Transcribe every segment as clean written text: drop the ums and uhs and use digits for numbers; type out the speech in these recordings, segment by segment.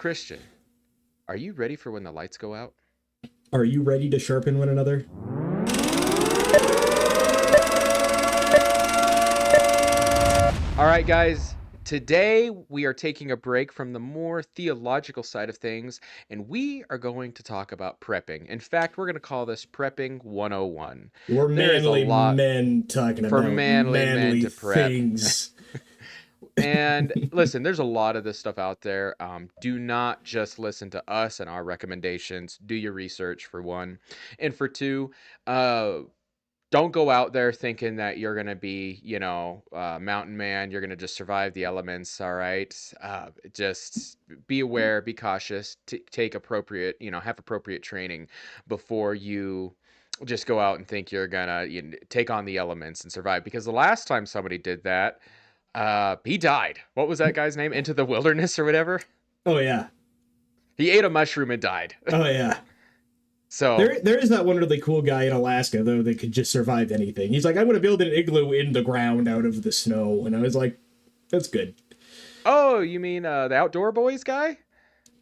Christian, are you ready for when the lights go out? Are you ready to sharpen one another? All right, guys. Today we are taking a break from the more theological side of things, and we are going to talk about prepping. In fact, we're going to call this Prepping 101. We're There is a manly lot men talking for about manly men manly to prep. things. And listen, there's a lot of this stuff out there. Do not just listen to us and our recommendations. Do your research, for one. And for two, uh, don't go out there thinking that you're going to be, mountain man. You're going to just survive the elements. All right. Just be aware, be cautious, take appropriate, have appropriate training before you just go out and think you're going to take on the elements and survive. Because the last time somebody did that, he died. What was that guy's name? Into the Wilderness or whatever? Oh yeah. He ate a mushroom and died. Oh yeah. So there is that one really cool guy in Alaska though that could just survive anything. He's like, I'm gonna build an igloo in the ground out of the snow, and I was like, that's good. Oh, you mean the Outdoor Boys guy?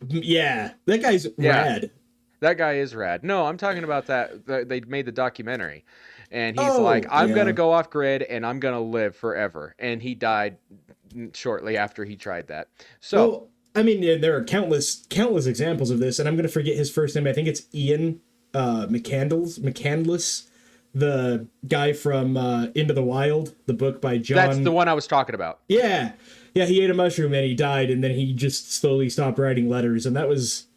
Yeah, that guy's rad. That guy is rad. No, I'm talking about that. They made the documentary, and he's Oh, like, I'm yeah. gonna go off grid and I'm gonna live forever. And he died shortly after he tried that. So, Well, I mean, yeah, there are countless examples of this, and I'm gonna forget his first name. I think it's Ian McCandless, the guy from Into the Wild, the book by John. that's the one I was talking about. Yeah, he ate a mushroom and he died, and then he just slowly stopped writing letters, and that was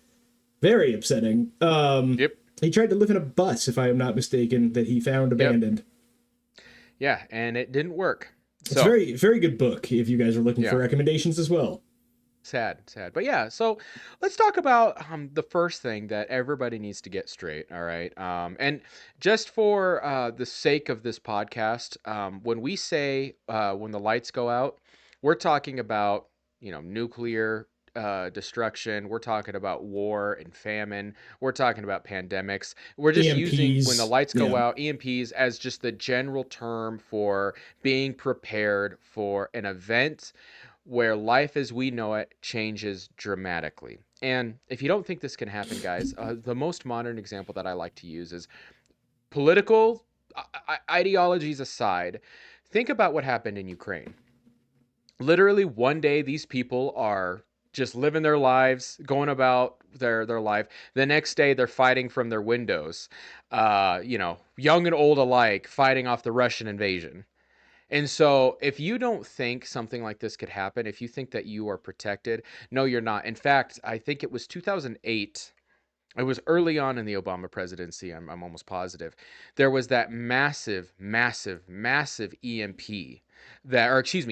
very upsetting. Yep. He tried to live in a bus, if I am not mistaken, that he found abandoned. Yeah, and it didn't work. It's a very, very good book if you guys are looking for recommendations as well. Sad. But yeah, so let's talk about the first thing that everybody needs to get straight, all right? And just for the sake of this podcast, when we say when the lights go out, we're talking about, nuclear destruction. We're talking about war and famine. We're talking about pandemics. We're just using when the lights go out, EMPs, as just the general term for being prepared for an event where life as we know it changes dramatically. And if you don't think this can happen, guys, the most modern example that I like to use is political ideologies aside. Think about what happened in Ukraine. Literally one day, these people are just living their lives, going about their life. The next day, they're fighting from their windows, young and old alike, fighting off the Russian invasion. And so if you don't think something like this could happen, if you think that you are protected, no, you're not. In fact, I think it was 2008. It was early on in the Obama presidency. I'm almost positive. There was that massive EMP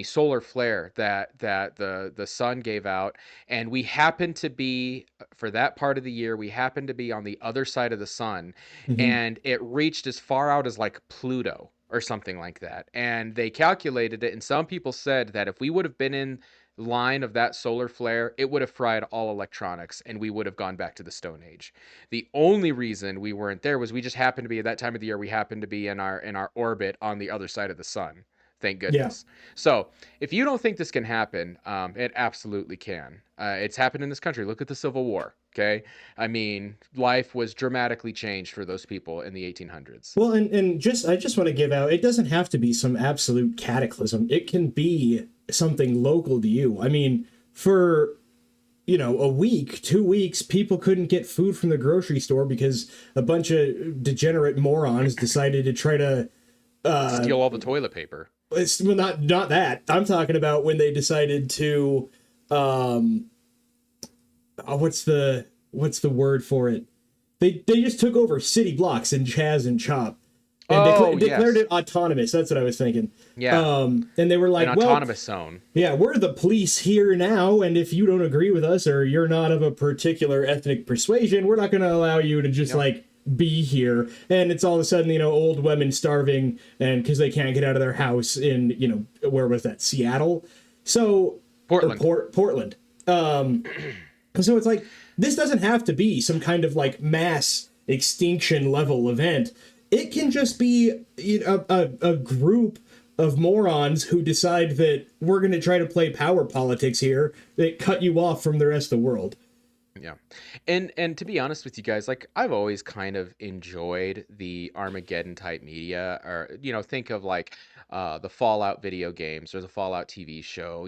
solar flare that the sun gave out. And we happened to be, for that part of the year, we happened to be on the other side of the sun. Mm-hmm. And it reached as far out as like Pluto or something like that. And they calculated it, and some people said that if we would have been in line of that solar flare, it would have fried all electronics and we would have gone back to the Stone Age. The only reason we weren't there was we just happened to be, at that time of the year, we happened to be in our orbit on the other side of the sun. Thank goodness. Yeah. So if you don't think this can happen, it absolutely can. It's happened in this country. Look at the Civil War. Okay. I mean, life was dramatically changed for those people in the 1800s. Well, and I just want to give out, it doesn't have to be some absolute cataclysm. It can be something local to you. I mean, for, a week, 2 weeks, people couldn't get food from the grocery store because a bunch of degenerate morons decided to try to steal all the toilet paper. It's not that. I'm talking about when they decided to what's the word for it? They just took over city blocks in Chaz and Chop and declared it autonomous. That's what I was thinking. Yeah. And they were like, an autonomous zone. Yeah, we're the police here now, and if you don't agree with us or you're not of a particular ethnic persuasion, we're not going to allow you to just be here. And it's all of a sudden, old women starving and because they can't get out of their house in, where was that? Seattle? So Portland. Portland. So it's like, this doesn't have to be some kind of mass extinction level event. It can just be a group of morons who decide that we're going to try to play power politics here that cut you off from the rest of the world. Yeah. And to be honest with you guys, like I've always kind of enjoyed the Armageddon type media, or think of like the Fallout video games or the Fallout TV show,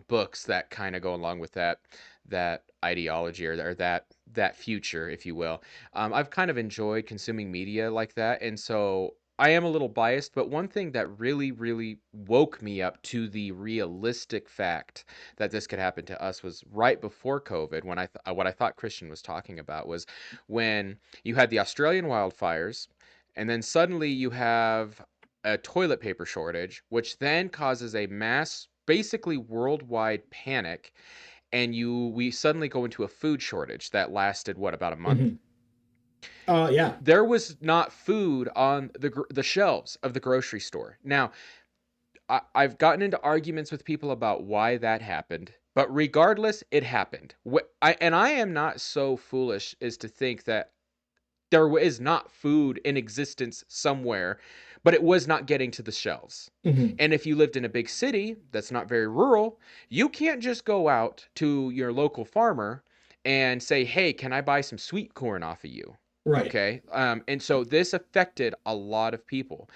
books that kind of go along with that ideology, or that future, if you will. I've kind of enjoyed consuming media like that, and so I am a little biased, but one thing that really, really woke me up to the realistic fact that this could happen to us was right before COVID, when what I thought Christian was talking about was when you had the Australian wildfires, and then suddenly you have a toilet paper shortage, which then causes a mass, basically worldwide panic, and we suddenly go into a food shortage that lasted what, about a month? Hmm. Yeah. There was not food on the shelves of the grocery store. Now, I've gotten into arguments with people about why that happened, but regardless, it happened. And I am not so foolish as to think that there is not food in existence somewhere, but it was not getting to the shelves. Hmm. And if you lived in a big city that's not very rural, you can't just go out to your local farmer and say, "Hey, can I buy some sweet corn off of you?" Right. Okay. And so this affected a lot of people.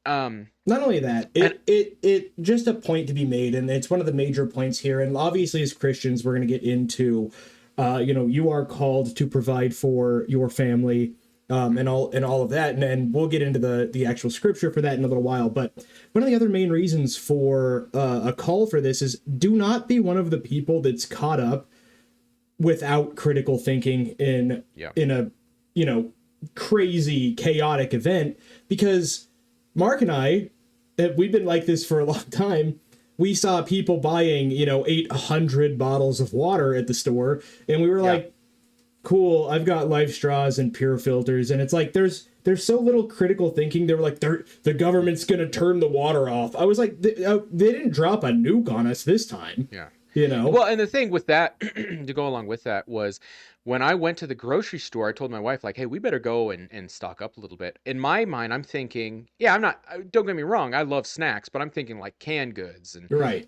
Um, Not only that, and it just a point to be made, and it's one of the major points here. And obviously, as Christians, we're going to get into, you are called to provide for your family, and all of that, and we'll get into the actual scripture for that in a little while. But one of the other main reasons for a call for this is do not be one of the people that's caught up without critical thinking yeah. in a you know crazy chaotic event, because Mark and I, we've been like this for a long time. We saw people buying 800 bottles of water at the store, and we were Yeah. like, cool, I've got life straws and pure filters. And it's like there's so little critical thinking. They were like, the government's gonna turn the water off. I was like, they didn't drop a nuke on us this time, Yeah. you know. Well, and the thing with that, to go along with that, was when I went to the grocery store, I told my wife, like, hey, we better go and stock up a little bit. In my mind, I'm thinking, yeah, I'm not, don't get me wrong, I love snacks, but I'm thinking like canned goods and You're right.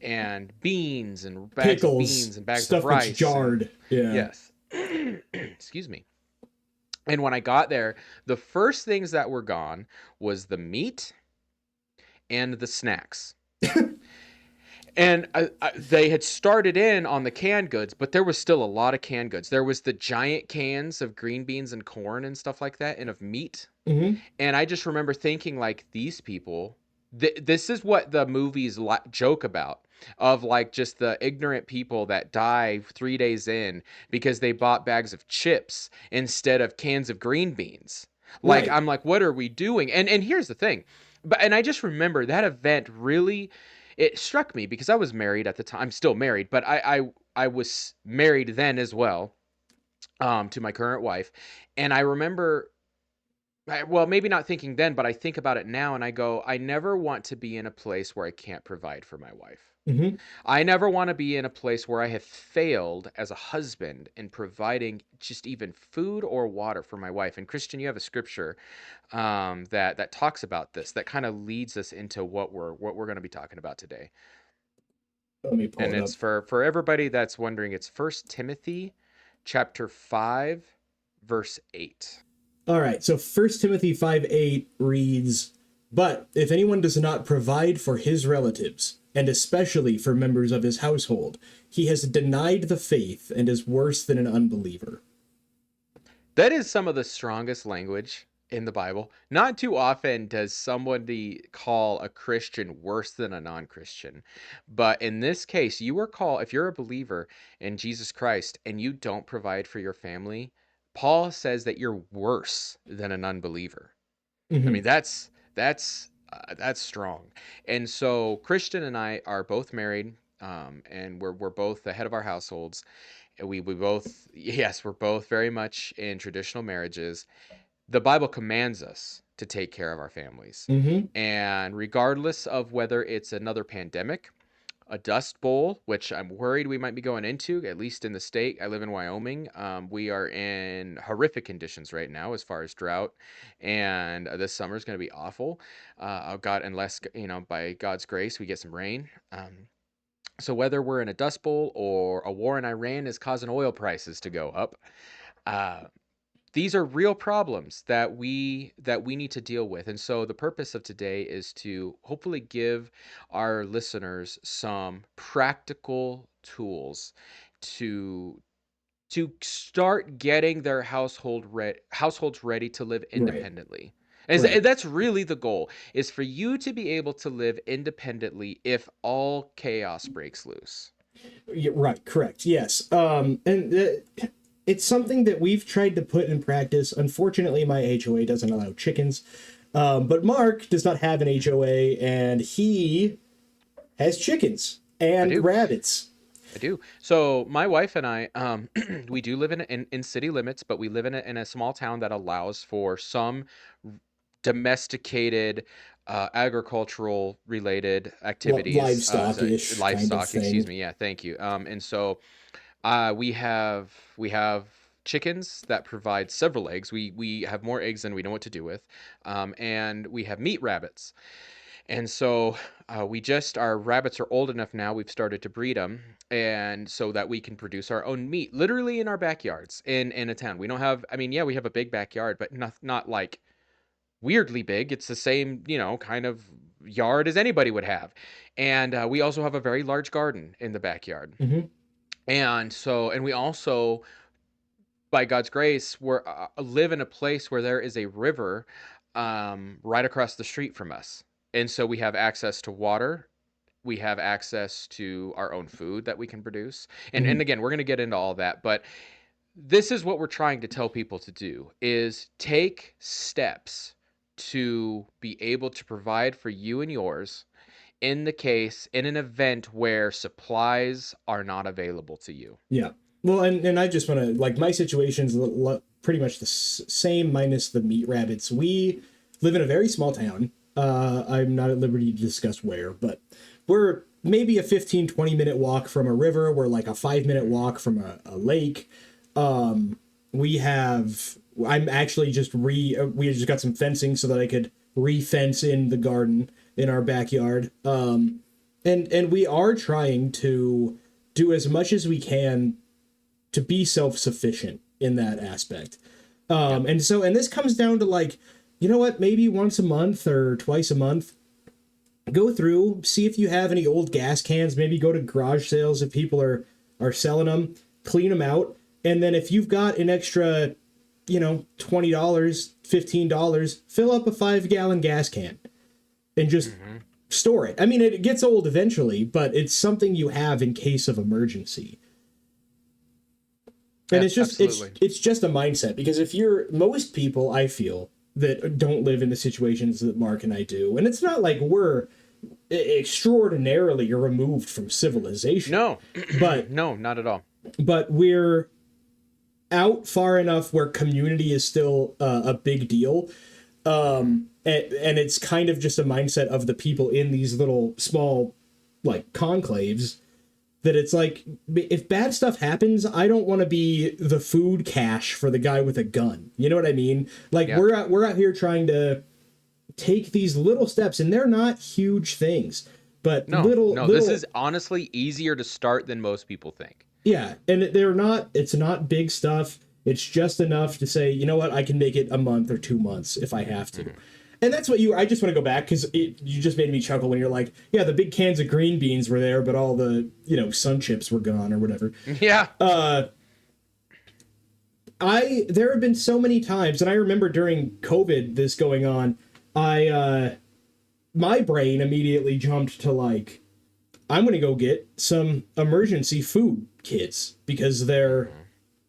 beans and bags of Pickles, beans and bags of stuff that's rice and jarred. Yeah. yes. Excuse me. And when I got there, the first things that were gone was the meat and the snacks. And they had started in on the canned goods, but there was still a lot of canned goods. There was the giant cans of green beans and corn and stuff like that, and of meat. Hmm. And I just remember thinking, like, these people, this is what the movies joke about, of like just the ignorant people that die 3 days in because they bought bags of chips instead of cans of green beans. Like, Right. I'm like, what are we doing? And here's the thing, and I just remember that event really, it struck me because I was married at the time. I'm still married, but I was married then as well, to my current wife, and I remember, well, maybe not thinking then, but I think about it now and I go, I never want to be in a place where I can't provide for my wife. Hmm. I never want to be in a place where I have failed as a husband in providing just even food or water for my wife. And Christian, you have a scripture that talks about this, that kind of leads us into what we're going to be talking about today. Let me pull And it up. it's for everybody that's wondering, it's First Timothy chapter 5 verse 8. All right, so 1 Timothy 5:8 reads, "But if anyone does not provide for his relatives, and especially for members of his household, he has denied the faith and is worse than an unbeliever." That is some of the strongest language in the Bible. Not too often does somebody call a Christian worse than a non-Christian. But in this case, you are called, if you're a believer in Jesus Christ and you don't provide for your family, Paul says that you're worse than an unbeliever. I mean, Hmm. that's strong. And so Christian and I are both married, and we're both the head of our households. And we both, yes, we're both very much in traditional marriages. The Bible commands us to take care of our families. Hmm. And regardless of whether it's another pandemic, a dust bowl, which I'm worried we might be going into, at least in the state. I live in Wyoming. We are in horrific conditions right now as far as drought, and this summer is going to be awful. God, unless by God's grace we get some rain. So whether we're in a dust bowl or a war in Iran is causing oil prices to go up, uh, these are real problems that we need to deal with. And so the purpose of today is to hopefully give our listeners some practical tools to start getting their households ready to live Right. independently. And Right. that's really the goal, is for you to be able to live independently if all chaos breaks loose. Yeah, right, correct. Yes. And it's something that we've tried to put in practice. Unfortunately, my HOA doesn't allow chickens. But Mark does not have an HOA, and he has chickens I and do. rabbits. I do. So my wife and I, we do live in city limits, but we live in a small town that allows for some domesticated, agricultural related activities, Livestock-ish kind of livestock. Excuse thing. me. Yeah, thank you. And so we have chickens that provide several eggs. We have more eggs than we know what to do with, and we have meat rabbits. And so our rabbits are old enough now. We've started to breed them, and so that we can produce our own meat, literally in our backyards in a town. We don't have. I mean, yeah, we have a big backyard, but not like weirdly big. It's the same, kind of yard as anybody would have, and we also have a very large garden in the backyard. Hmm. And we also, by God's grace, live in a place where there is a river right across the street from us. And so we have access to water. We have access to our own food that we can produce. And Hmm. again, we're going to get into all that, but this is what we're trying to tell people to do, is take steps to be able to provide for you and yours in an event where supplies are not available to you. Yeah. Well, and I just want to, like, my situation's pretty much the same minus the meat rabbits. We live in a very small town. I'm not at liberty to discuss where, but we're maybe a 15-20 minute walk from a river. We're like a 5 minute walk from a lake. We have, I'm actually just we just got some fencing so that I could re-fence in the garden in our backyard. And we are trying to do as much as we can to be self-sufficient in that aspect. Yep. And this comes down to, like, you know what, maybe once a month or twice a month, go through, see if you have any old gas cans, maybe go to garage sales if people are selling them, clean them out. And then if you've got an extra, $20, $15, fill up a 5 gallon gas can and just Hmm. store it. I mean, it gets old eventually, but it's something you have in case of emergency. And it's just Absolutely. it's just a mindset, because if you're, most people, I feel, that don't live in the situations that Mark and I do, and it's not like we're extraordinarily removed from civilization, No, but no, not at all. we're out far enough where community is still a big deal. And it's kind of just a mindset of the people in these little small, like, conclaves, that it's like, if bad stuff happens, I don't want to be the food cache for the guy with a gun. You know what I mean? Like, Yeah. we're out here trying to take these little steps, and they're not huge things, but No, no, this little. is honestly easier to start than most people think. Yeah, and they're not. It's not big stuff. It's just enough to say, you know what, I can make it a month or 2 months if I have to. Hmm. And that's what I just want to go back, because you just made me chuckle when you're like, yeah, the big cans of green beans were there, but all the, sun chips were gone or whatever. Yeah. There have been so many times, and I remember during COVID this going on, my brain immediately jumped to, like, I'm gonna go get some emergency food kits, because they're Hmm.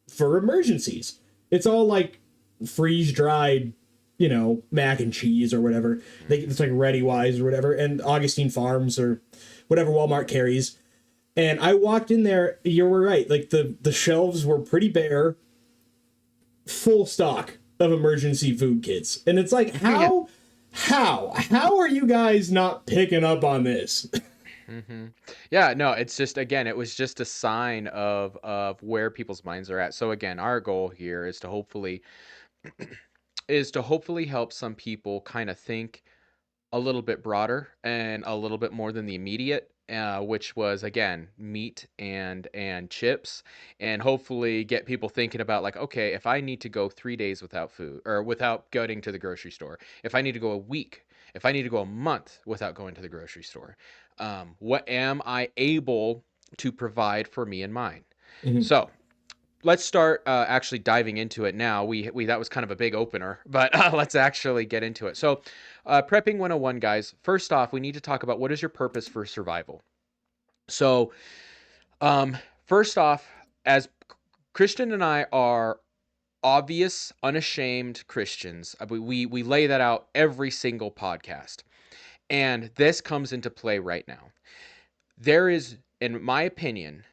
for emergencies. It's all like freeze dried, mac and cheese or whatever. It's like Ready Wise or whatever, and Augustine Farms or whatever Walmart carries. And I walked in there. You were right. Like, the shelves were pretty bare, full stock of emergency food kits. And it's like, Yeah. how are you guys not picking up on this? Hmm. Yeah, no, it's just, again, it was just a sign of where people's minds are at. So again, our goal here is to hopefully help some people kind of think a little bit broader and a little bit more than the immediate, which was again meat and chips, and hopefully get people thinking about like, okay, if I need to go 3 days without food or without going to the grocery store, if I need to go a week, if I need to go a month without going to the grocery store, what am I able to provide for me and mine? Mhm. So let's start actually diving into it now. We that was kind of a big opener, but let's actually get into it. So, prepping 101, guys. First off, we need to talk about what is your purpose for survival. So, um, first off, as Christian and I are obvious, unashamed Christians, we lay that out every single podcast, and this comes into play right now. There is, in my opinion,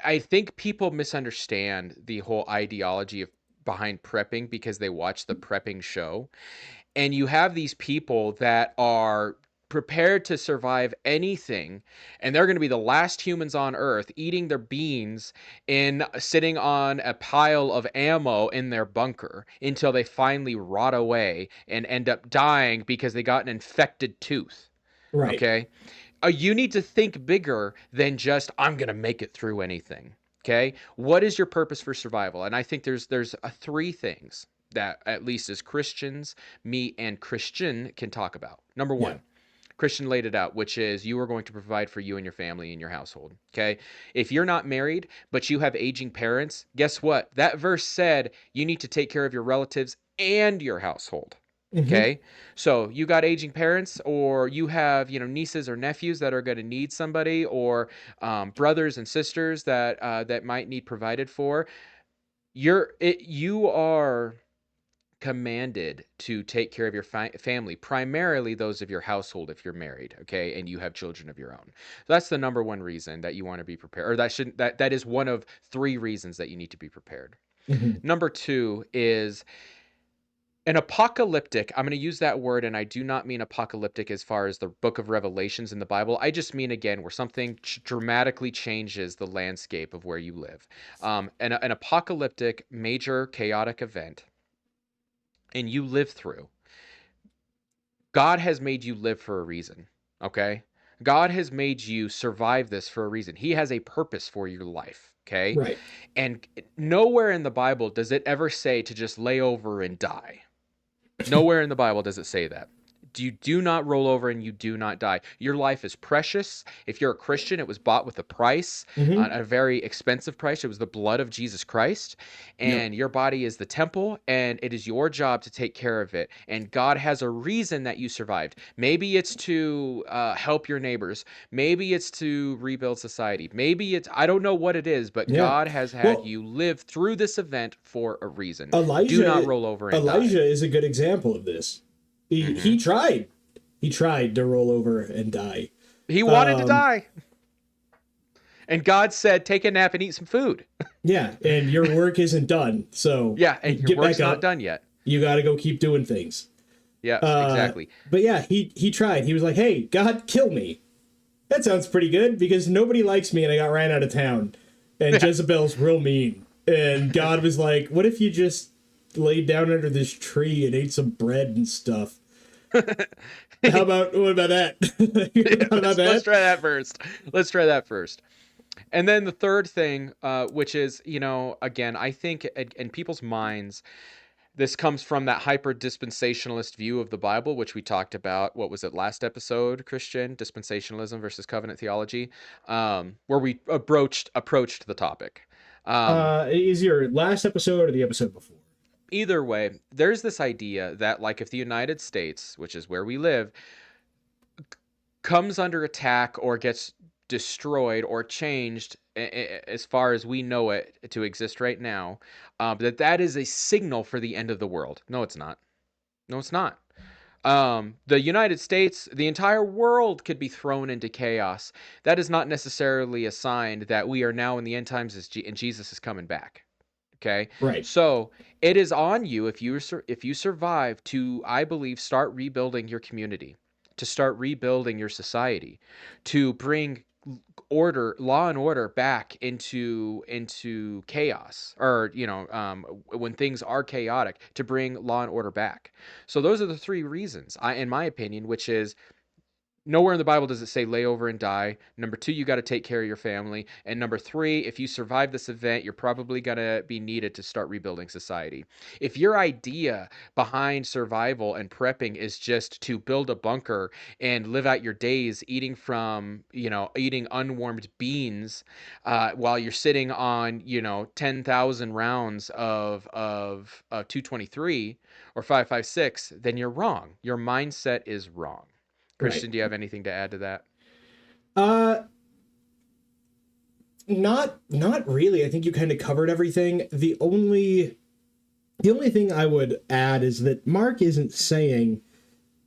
I think people misunderstand the whole ideology of behind prepping because they watch the prepping show. And you have these people that are prepared to survive anything, and they're going to be the last humans on earth eating their beans in sitting on a pile of ammo in their bunker until they finally rot away and end up dying because they got an infected tooth. Right. Okay? You need to think bigger than just I'm going to make it through anything. Okay? What is your purpose for survival? And I think there's three things that at least as Christians, me and Christian can talk about. Number Yeah. one, Christian laid it out, which is you are going to provide for you and your family and your household. Okay. If you're not married, but you have aging parents, guess what? That verse said you need to take care of your relatives and your household. Hmm. Okay. So you got aging parents, or you have, nieces or nephews that are going to need somebody, or brothers and sisters that might need provided for. You are commanded to take care of your family, primarily those of your household if you're married, okay, and you have children of your own. So that's the number one reason that you want to be prepared, or that is one of three reasons that you need to be prepared. Hmm. Number two is an apocalyptic. I'm going to use that word, and I do not mean apocalyptic as far as the book of Revelations in the Bible. I just mean, again, where something dramatically changes the landscape of where you live. An apocalyptic, major, chaotic event, and you live through. God has made you live for a reason, okay? God has made you survive this for a reason. He has a purpose for your life, okay? Right. And nowhere in the Bible does it ever say to just lay over and die. Nowhere in the Bible does it say that. You do not roll over and you do not die. Your life is precious. If you're a Christian, it was bought with a price, Hmm. a very expensive price. It was the blood of Jesus Christ. Yep. And your body is the temple, and it is your job to take care of it. And God has a reason that you survived. Maybe it's to help your neighbors. Maybe it's to rebuild society. Maybe it's, I don't know what it is, but Yeah. God has had Well, you live through this event for a reason. Do not Elijah roll over and die. Elijah is a good example of this. He Hmm. tried. He tried to roll over and die. He wanted to Um, die. And God said, take a nap and eat some food. yeah, and your work isn't done, so Yeah, and your get back work's not up. done yet. You got to go keep doing things. Yes, exactly. But yeah, he tried. He was like, "Hey, God, kill me." That sounds pretty good because nobody likes me and I got ran out of town. And Yeah. Jezebel's real mean. And God was like, "What if you just laid down under this tree and ate some bread and stuff?" What about that? Yeah, How about let's that? try that first. Let's try that first. And then the third thing, which is, again, I think in people's minds, this comes from that hyper dispensationalist view of the Bible, which we talked about. What was it, last episode, Christian? Dispensationalism versus covenant theology, where we approached the topic. Is your last episode or the episode before? Either way, there's this idea that, like, if the United States, which is where we live, comes under attack or gets destroyed or changed as far as we know it to exist right now, that is a signal for the end of the world. No, it's not. No, it's not. The United States, the entire world could be thrown into chaos. That is not necessarily a sign that we are now in the end times and Jesus is coming back. Okay, Right. so it is on you if you survive to, I believe, start rebuilding your community, to start rebuilding your society, to bring law and order back into chaos, or when things are chaotic, to bring law and order back. So those are the three reasons, in my opinion, which is Nowhere in the Bible does it say lay over and die. Number two, you got to take care of your family. And number three, if you survive this event, you're probably going to be needed to start rebuilding society. If your idea behind survival and prepping is just to build a bunker and live out your days eating from, eating unwarmed beans while you're sitting on, 10,000 rounds of 223 or 5.56, then you're wrong. Your mindset is wrong. Right. Christian, do you have anything to add to that? Uh, not really. I think you kind of covered everything. The only thing I would add is that Mark isn't saying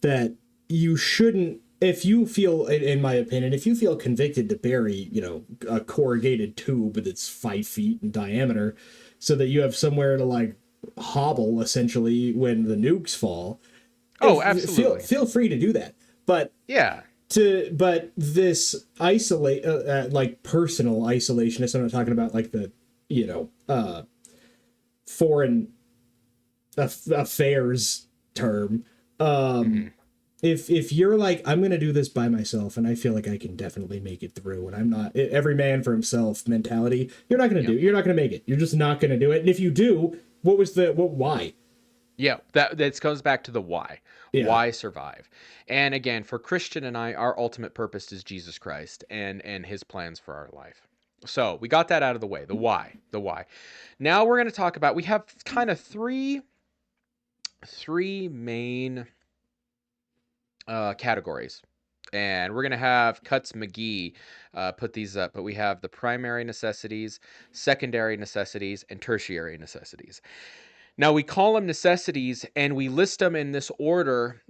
that you shouldn't, if you feel, in my opinion, if you feel convicted to bury, a corrugated tube that's 5 feet in diameter so that you have somewhere to like hobble essentially when the nukes fall, Oh, feel absolutely. feel free to do that. But Yeah. but this isolate like personal isolationist, I'm not talking about like the foreign affairs term. Hmm. If you're like, I'm gonna do this by myself and I feel like I can definitely make it through, and I'm not, every man for himself mentality, Yep. you're not gonna make it, you're just not gonna do it. And if you do, why? Yeah, that goes back to the why. Yeah. Why survive? And again, for Christian and I, our ultimate purpose is Jesus Christ and his plans for our life. So, we got that out of the way. The why. The why. Now we're going to talk about, we have kind of three main categories. And we're going to have Cuts McGee put these up, but we have the primary necessities, secondary necessities, and tertiary necessities. Now we call them necessities and we list them in this order.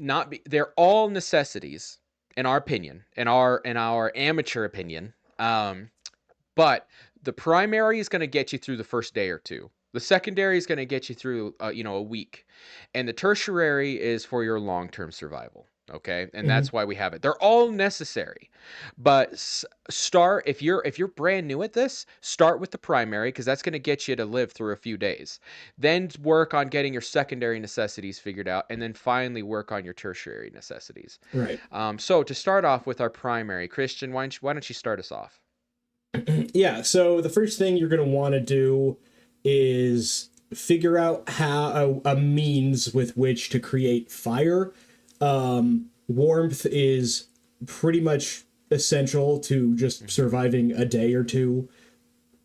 They're all necessities in our opinion, in our amateur opinion. But the primary is going to get you through the first day or two. The secondary is going to get you through, a week, and the tertiary is for your long-term survival. Okay, and Hmm. that's why we have it. They're all necessary, but start if you're brand new at this. Start with the primary because that's going to get you to live through a few days. Then work on getting your secondary necessities figured out, and then finally work on your tertiary necessities. Right. So to start off with our primary, Christian, why don't you start us off? Yeah, so the first thing you're going to want to do is figure out how a means with which to create fire. Warmth is pretty much essential to just Hmm. surviving a day or two,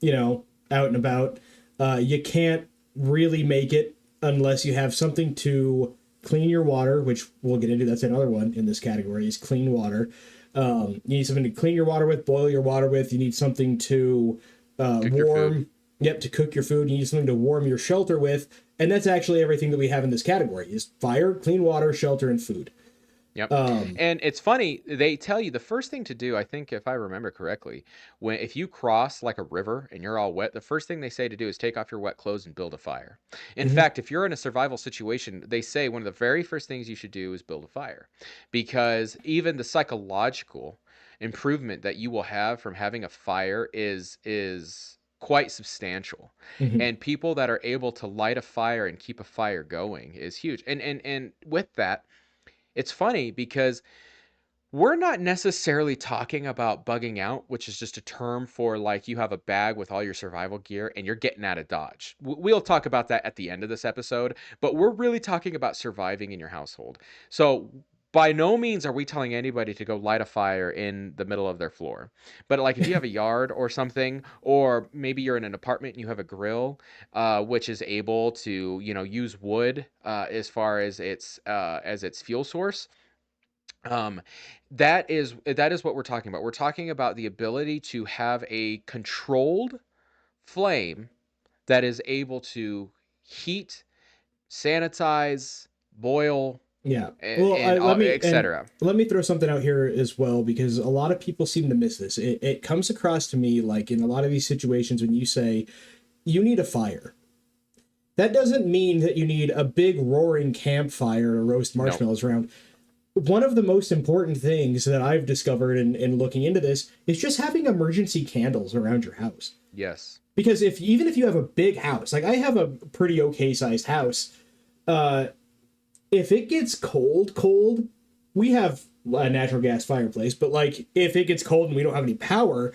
out and about. You can't really make it unless you have something to clean your water, which we'll get into. That's another one in this category is clean water. You need something to clean your water with, boil your water with. You need something to Cook your food. warm. Yep, to cook your food. You need something to warm your shelter with. And that's actually everything that we have in this category is fire, clean water, shelter, and food. Yep. Um, And it's funny, they tell you the first thing to do, I think if I remember correctly, if you cross like a river and you're all wet, the first thing they say to do is take off your wet clothes and build a fire. In mhm, fact, if you're in a survival situation, they say one of the very first things you should do is build a fire. Because even the psychological improvement that you will have from having a fire is quite substantial. mhm. And people that are able to light a fire and keep a fire going is huge. And with that, it's funny because we're not necessarily talking about bugging out, which is just a term for like you have a bag with all your survival gear and you're getting out of Dodge. We'll talk about that at the end of this episode, but we're really talking about surviving in your household. So, by no means are we telling anybody to go light a fire in the middle of their floor. But like if you have a yard or something, or maybe you're in an apartment and you have a grill, which is able to, use wood as far as its fuel source. um, that is what we're talking about. We're talking about the ability to have a controlled flame that is able to heat, sanitize, boil, Yeah. and, Well, and and etc. let me throw something out here as well because a lot of people seem to miss this. It comes across to me like in a lot of these situations when you say you need a fire. That doesn't mean that you need a big roaring campfire to roast No. marshmallows around. One of the most important things that I've discovered in looking into this is just having emergency candles around your house. Yes. Because if even if you have a big house, like I have a pretty okay sized house, uh, if it gets cold, we have a natural gas fireplace, but like if it gets cold and we don't have any power,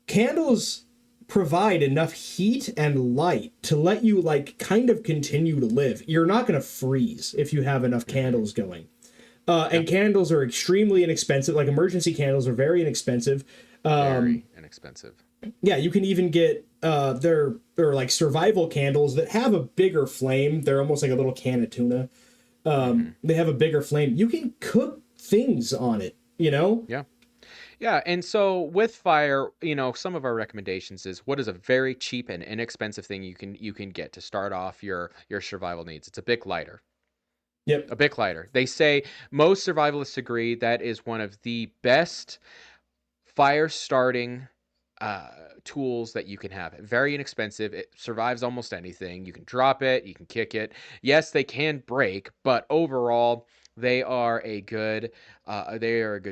candles provide enough heat and light to let you like kind of continue to live. You're not going to freeze if you have enough Hmm. candles going. Yeah, And candles are extremely inexpensive. Like emergency candles are very inexpensive. very inexpensive. Yeah, you can even get they're like survival candles that have a bigger flame. They're almost like a little can of tuna. Hmm. They have a bigger flame. You can cook things on it, you know? Yeah. Yeah, and so with fire, some of our recommendations is what is a very cheap and inexpensive thing you can get to start off your survival needs. It's a Bic lighter. Yep. A Bic lighter. They say most survivalists agree that is one of the best fire starting uh, tools that you can have. Very inexpensive. It survives almost anything. You can drop it, you can kick it. Yes, they can break, but overall, they are a good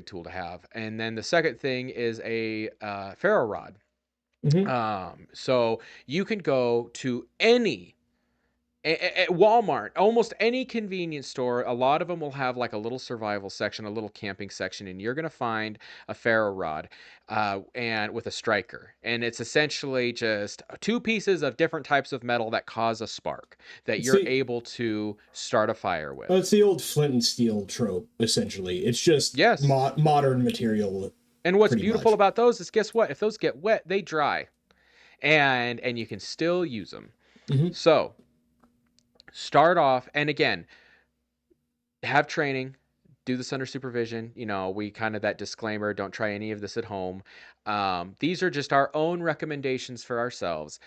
tool to have. And then the second thing is a ferro rod. Hmm. So you can go to any at Walmart, almost any convenience store, a lot of them will have like a little survival section, a little camping section, and you're going to find a ferro rod and with a striker. And it's essentially just two pieces of different types of metal that cause a spark that It's you're the able to start a fire it's with. the old flint and steel trope, essentially. It's just Yes. modern material, And what's pretty beautiful much. about those is guess what? If those get wet, they dry and you can still use them. Hmm. So start off, and again, have training, do this under supervision. We kind of that disclaimer, don't try any of this at home. These are just our own recommendations for ourselves,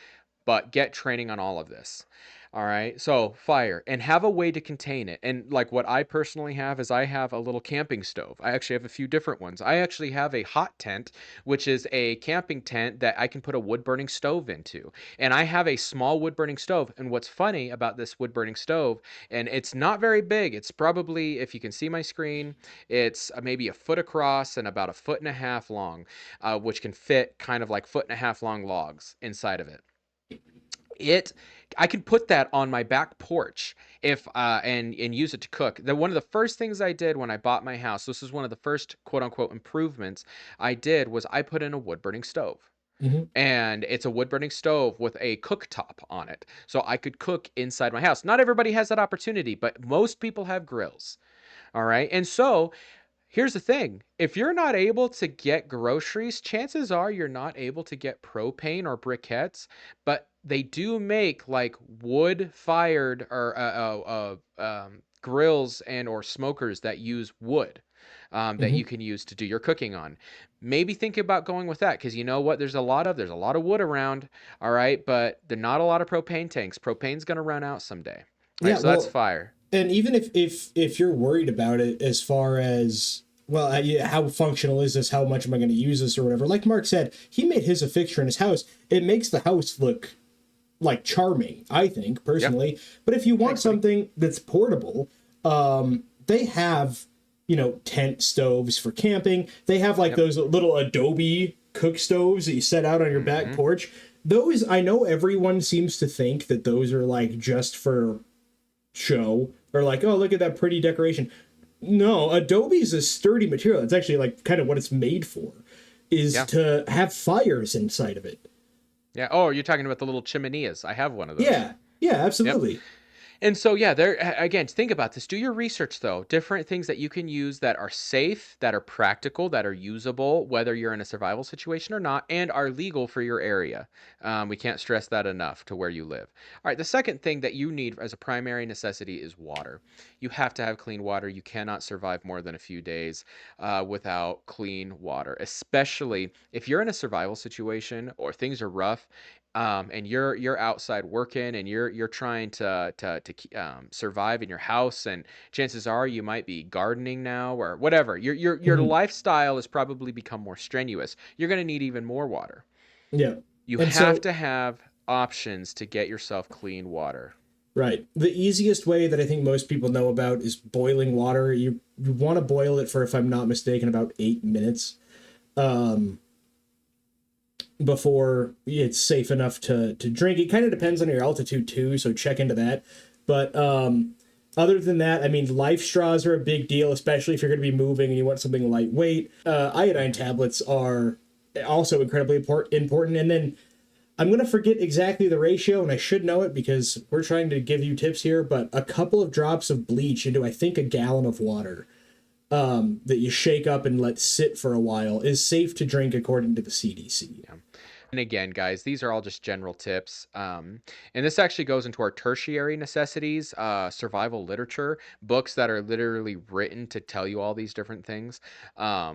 but get training on all of this. All right. So fire and have a way to contain it. And like what I personally have is I have a little camping stove. I actually have a few different ones. I actually have a hot tent, which is a camping tent that I can put a wood burning stove into. And I have a small wood burning stove. And what's funny about this wood burning stove, and it's not very big. It's probably, if you can see my screen, it's maybe a foot across and about a foot and a half long, which can fit kind of like foot and a half long logs inside of it. it I could put that on my back porch if and use it to cook. One of the first things I did when I bought my house, this is one of the first quote unquote improvements I did, was I put in a wood burning stove. Hmm. And it's a wood burning stove with a cooktop on it. So I could cook inside my house. Not everybody has that opportunity, but most people have grills. All right. And so here's the thing. If you're not able to get groceries, chances are you're not able to get propane or briquettes, but they do make like wood fired or grills and or smokers that use wood that you Hmm. can use to do your cooking on. Maybe think about going with that because you know what? There's a lot of wood around, all right, but there's not a lot of propane tanks. Propane's going to run out someday. All right, Yeah, so that's well, fire. and even if you're worried about it as far as well, yeah, how functional is this? How much am I going to use this or whatever? Like Mark said, he made his a fixture in his house. It makes the house look like charming, I think Yep. personally. But if you want Thanks, buddy. something that's portable, they have tent stoves for camping. They have like Yep. those little Adobe cook stoves that you set out on your back Mm-hmm. porch. Those, I know everyone seems to think that those are like just for show, or like, oh, look at that pretty decoration. No, Adobe is a sturdy material. It's actually like kind of what it's made for, is Yeah. to have fires inside of it. Yeah. Oh, you're talking about the little chimeneas. I have one of those. Yeah, yeah, Yep. absolutely. And so, yeah, there again, think about this. Do your research though. Different things that you can use that are safe, that are practical, that are usable, whether you're in a survival situation or not, and are legal for your area. We can't stress that enough to where you live. All right, the second thing that you need as a primary necessity is water. You have to have clean water. You cannot survive more than a few days without clean water, especially if you're in a survival situation or things are rough and you're outside working and you're trying to survive in your house, and chances are you might be gardening now or whatever. Your Mhm. lifestyle has probably become more strenuous. You're going to need even more water. Yeah. You And have so, to have options to get yourself clean water. right, the easiest way that I think most people know about is boiling water. You want to boil it for, if I'm not mistaken, about 8 minutes before it's safe enough to drink. It kind of depends on your altitude too, so check into that. But Other than that, I mean, life straws are a big deal, especially if you're going to be moving and you want something lightweight. Iodine tablets are also incredibly important. And then I'm going to forget exactly the ratio, and I should know it because we're trying to give you tips here, but a couple of drops of bleach into, I think, a gallon of water that you shake up and let sit for a while is safe to drink according to the CDC. Yeah. And again, guys, these are all just general tips. And this actually goes into our tertiary necessities, survival literature, books that are literally written to tell you all these different things.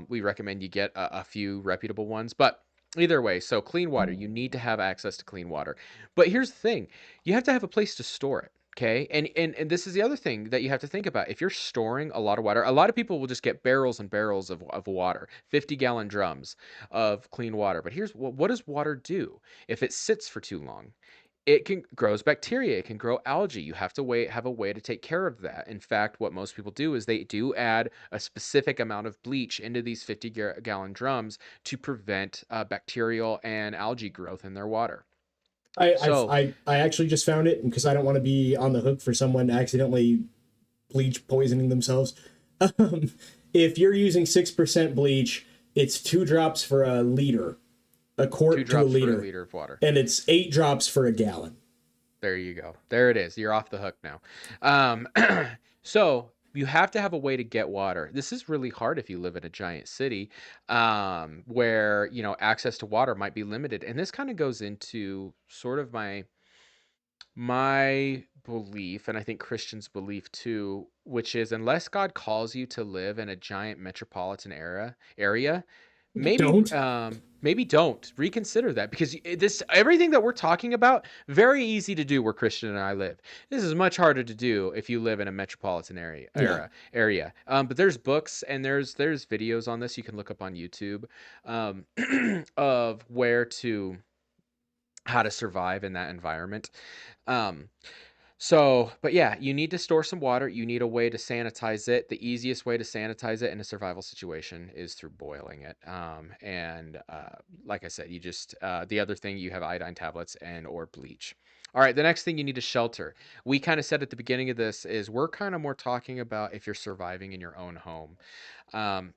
We recommend you get a few reputable ones. But either way, so clean water, you need to have access to clean water. But here's the thing, you have to have a place to store it. Okay. And this is the other thing that you have to think about. If you're storing a lot of water, a lot of people will just get barrels and barrels of water, 50-gallon drums of clean water. But here's what does water do if it sits for too long? It can grows bacteria, it can grow algae. You have to have a way to take care of that. In fact, what most people do is they do add a specific amount of bleach into these 50-gallon drums to prevent bacterial and algae growth in their water. So I actually just found it because I don't want to be on the hook for someone accidentally bleach poisoning themselves. Um, if you're using 6% bleach, it's 2 drops for a liter, a two quart to a drops for a liter, liter of water. and it's 8 drops for a gallon. There you go. There it is. You're off the hook now. Um, so you have to have a way to get water. This is really hard if you live in a giant city, where access to water might be limited. And this kind of goes into sort of my belief, and I think Christians' belief too, which is unless God calls you to live in a giant metropolitan area, Don't. maybe don't reconsider that, because this everything that we're talking about, very easy to do where Christian and I live. This is much harder to do if you live in a metropolitan Yeah. area. But there's books and there's videos on this you can look up on YouTube, um, of how to survive in that environment. Um, but yeah, you need to store some water. You need a way to sanitize it. The easiest way to sanitize it in a survival situation is through boiling it. Like I said, the other thing, you have iodine tablets and or bleach. All right, the next thing you need is shelter. We kind of said at the beginning of this is we're kind of more talking about if you're surviving in your own home. Um,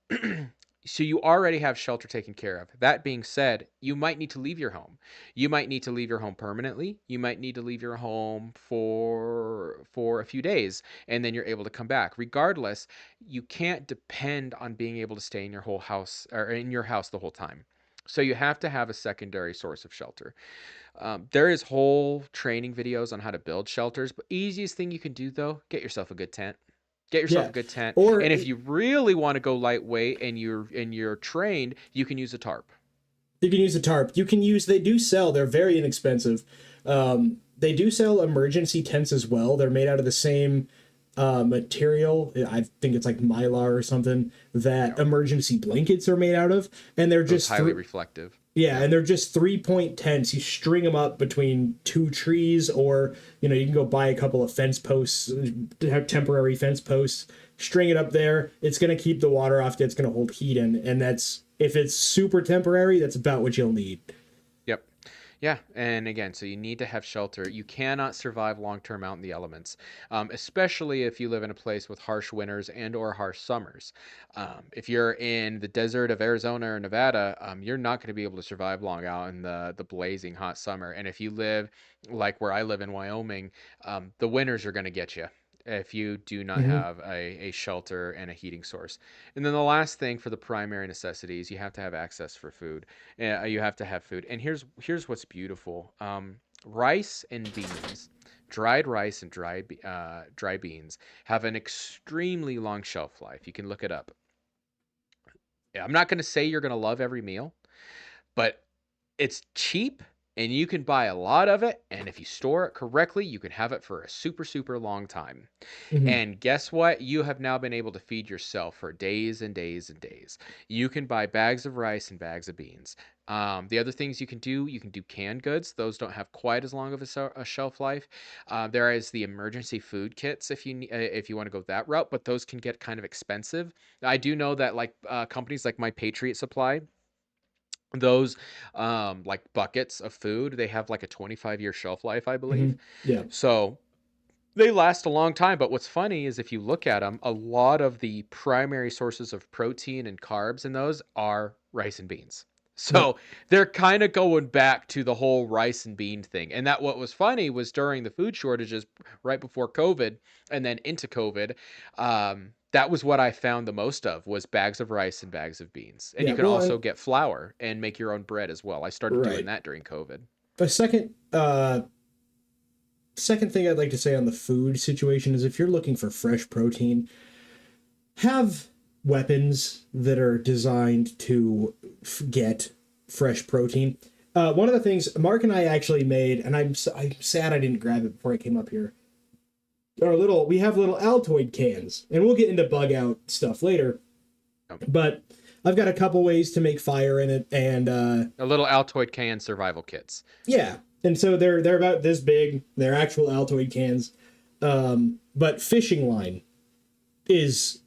so you already have shelter taken care of. That being said, you might need to leave your home. You might need to leave your home permanently. You might need to leave your home for a few days, and then you're able to come back. Regardless, you can't depend on being able to stay in your whole house or in your house the whole time. So you have to have a secondary source of shelter. There is whole training videos on how to build shelters, but easiest thing you can do though, get yourself a good tent. Get yourself Yeah. a good tent, Or and if you really want to go lightweight and you're trained, you can use a tarp. you can use a tarp. You can use, they do sell, they're very inexpensive. They do sell emergency tents as well. They're made out of the same material. I think it's like mylar or something that Yeah, emergency blankets are made out of. And they're those just highly reflective. yeah, Yep. and they're just 3 point tents. You string them up between 2 trees, or you can go buy a couple of fence posts, have temporary fence posts, string it up there. It's gonna keep the water off. It's gonna hold heat in, and that's if it's super temporary, that's about what you'll need. Yep. Yeah, and again, so you need to have shelter. You cannot survive long term out in the elements, especially if you live in a place with harsh winters and or harsh summers. If you're in the desert of Arizona or Nevada, you're not going to be able to survive long out in the blazing hot summer. And if you live like where I live in Wyoming, the winters are going to get you if you do not Hmm. have a shelter and a heating source. And then the last thing for the primary necessities, you have to have access for food. You have to have food. And here's what's beautiful. Rice and beans, dried rice and dry beans have an extremely long shelf life. You can look it up. Yeah, I'm not going to say you're going to love every meal, but it's cheap and you can buy a lot of it. And if you store it correctly, you can have it for a super, super long time. Hmm. And guess what? You have now been able to feed yourself for days and days and days. You can buy bags of rice and bags of beans. The other things you can do canned goods. Those don't have quite as long of a shelf life. There is the emergency food kits if you want to go that route, but those can get kind of expensive. I do know that companies like My Patriot Supply, those like buckets of food, they have like a 25-year shelf life, I Hmm. believe. Yeah. So They last a long time, but what's funny is if you look at them, a lot of the primary sources of protein and carbs in those are rice and beans. Yep. So they're kind of going back to the whole rice and bean thing. And that what was funny was during the food shortages right before COVID and then into COVID, that was what I found the most of was bags of rice and bags of beans. And Yeah. you can Well, also get flour and make your own bread as well. I started doing right. that during COVID. A second thing I'd like to say on the food situation is if you're looking for fresh protein, have weapons that are designed to get fresh protein. One of the things Mark and I actually made, and I'm sad I didn't grab it before I came up here. We have little Altoid cans, and we'll get into bug out stuff later. Um, But I've got a couple ways to make fire in it, and a little Altoid can survival kits. yeah, and so they're about this big. They're actual Altoid cans, but fishing line is,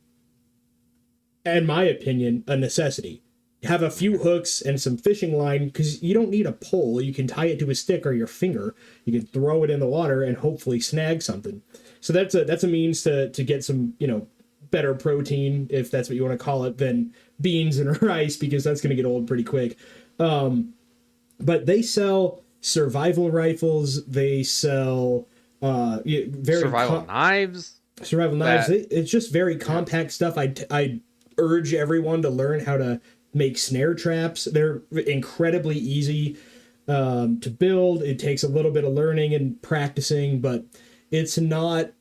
in my opinion, a necessity. Have a few hooks and some fishing line because you don't need a pole. You can tie it to a stick or your finger. You can throw it in the water and hopefully snag something. So that's a means to get some better protein, if that's what you want to call it, than beans and rice, because that's going to get old pretty quick. But they sell survival rifles. They sell Survival knives. survival knives. That It's just very compact stuff. I urge everyone to learn how to make snare traps. They're incredibly easy to build. It takes a little bit of learning and practicing, but it's not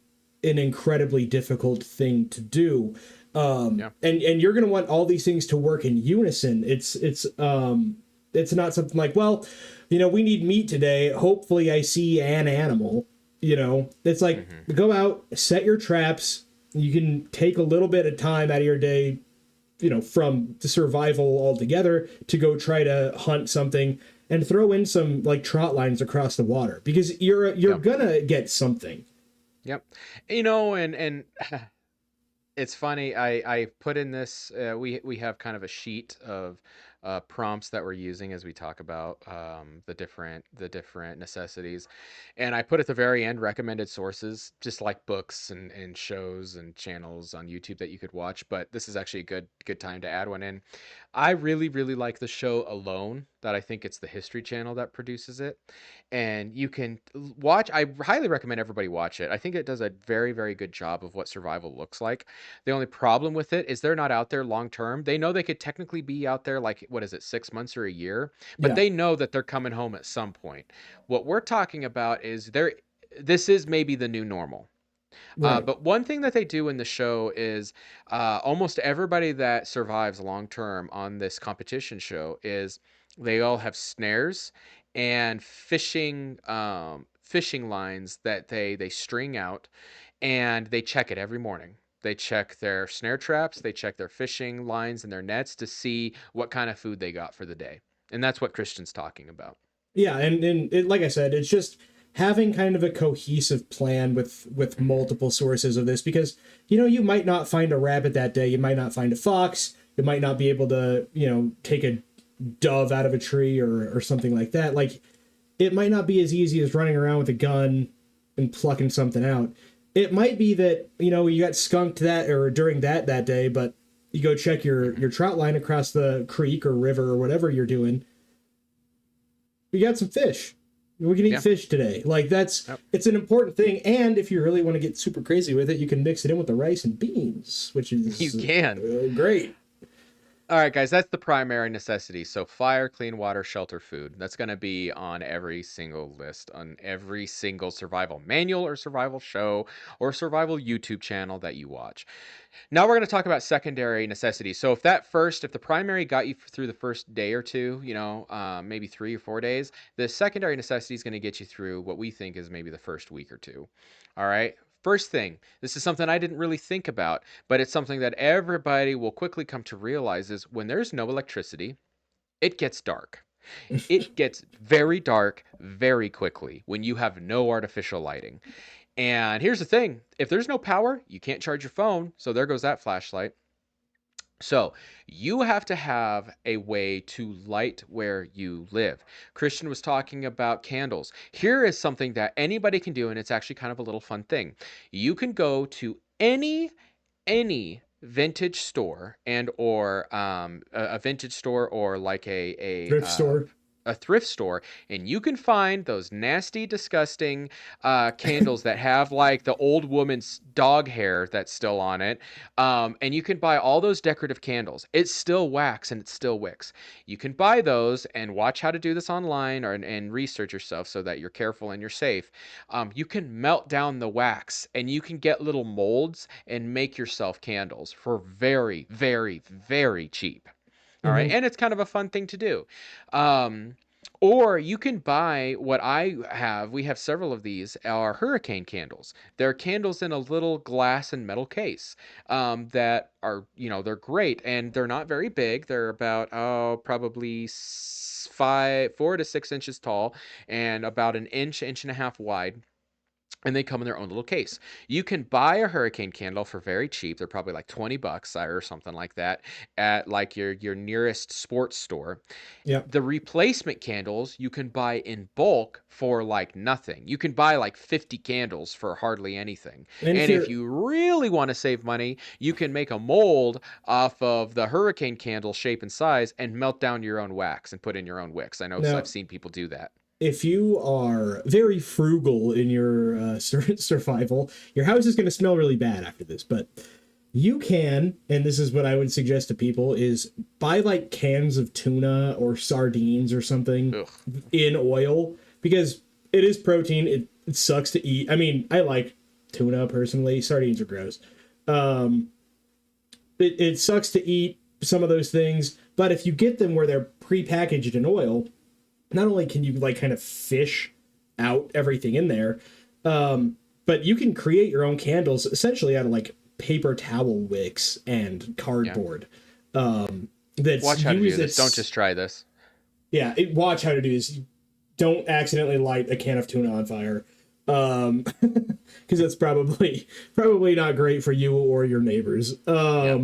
an incredibly difficult thing to do. And you're going to want all these things to work in unison. It's not something like, well, we need meat today. Hopefully I see an animal. It's like, go out, set your traps. You can take a little bit of time out of your day, from the survival altogether, to go try to hunt something and throw in some like trot lines across the water, because you're gonna get something. Yep. And it's funny. I put in this. We have kind of a sheet of prompts that we're using as we talk about the different necessities, and I put at the very end recommended sources, just like books and shows and channels on YouTube that you could watch. But this is actually a good time to add one in. I really really like the show Alone. That I think it's the History Channel that produces it, and you can watch. I highly recommend everybody watch it. I think it does a very very good job of what survival looks like. The only problem with it is they're not out there long term. They know they could technically be out there like, what is it, 6 months or a year, but Yeah, they know that they're coming home at some point. What we're talking about is this is maybe the new normal. right. But one thing that they do in the show is almost everybody that survives long term on this competition show is they all have snares and fishing lines that they string out, and they check it every morning. They check their snare traps, they check their fishing lines and their nets to see what kind of food they got for the day. And that's what Christian's talking about. Yeah, and like I said, it's just having kind of a cohesive plan with Hmm. multiple sources of this, because you might not find a rabbit that day. You might not find a fox. You might not be able to take a dove out of a tree or something like that. Like, it might not be as easy as running around with a gun and plucking something out. It might be that you got skunked that or during that day, but you go check your trout line across the creek or river or whatever you're doing. You got some fish. We can eat Yeah. fish today. Like, Yep. it's an important thing. And if you really want to get super crazy with it, you can mix it in with the rice and beans, which You is can. great. All right, guys, that's the primary necessity. So fire, clean water, shelter, food. That's going to be on every single list, on every single survival manual or survival show or survival YouTube channel that you watch. Now we're going to talk about secondary necessities. So if the primary got you through the first day or two, maybe 3 or 4 days, the secondary necessity is going to get you through what we think is maybe the first week or two. All right. First thing, this is something I didn't really think about, but it's something that everybody will quickly come to realize is when there's no electricity, it gets dark. It gets very dark very quickly when you have no artificial lighting. And here's the thing, if there's no power, you can't charge your phone. So there goes that flashlight. So you have to have a way to light where you live. Christian was talking about candles. Here is something that anybody can do, and it's actually kind of a little fun thing. You can go to any vintage store and or a vintage store or like Thrift store. a thrift store, and you can find those nasty, disgusting candles that have like the old woman's dog hair that's still on it. And you can buy all those decorative candles. It's still wax and it still wicks. You can buy those and watch how to do this online or and research yourself so that you're careful and you're safe. You can melt down the wax and you can get little molds and make yourself candles for very, very, very cheap. All right. Hmm. And it's kind of a fun thing to do. Um, or you can buy what I have. We have several of these are hurricane candles. They're candles in a little glass and metal case that are, they're great and they're not very big. They're about, probably 4 to 6 inches tall and about an inch, inch and a half wide, and they come in their own little case. You can buy a hurricane candle for very cheap. They're probably like 20 bucks or something like that at like your nearest sports store. Yeah. The replacement candles you can buy in bulk for like nothing. You can buy like 50 candles for hardly anything. And if And if you're you really want to save money, you can make a mold off of the hurricane candle shape and size and melt down your own wax and put in your own wicks. I know I've now, seen people do that. if you are very frugal in your survival, your house is going to smell really bad after this. But you can, and this is what I would suggest to people, is buy like cans of tuna or sardines or something Ugh. in oil because it is protein. It sucks to eat. I mean, I like tuna personally. Sardines are gross. Um, it sucks to eat some of those things, but if you get them where they're prepackaged in oil, not only can you like kind of fish out everything in there, but you can create your own candles essentially out of like paper towel wicks and Yeah. cardboard. That's Watch how to do used. this. Don't It's just try this. yeah. Watch how to do this. Don't accidentally light a can of tuna on fire, because that's probably not great for you or your neighbors. Yep.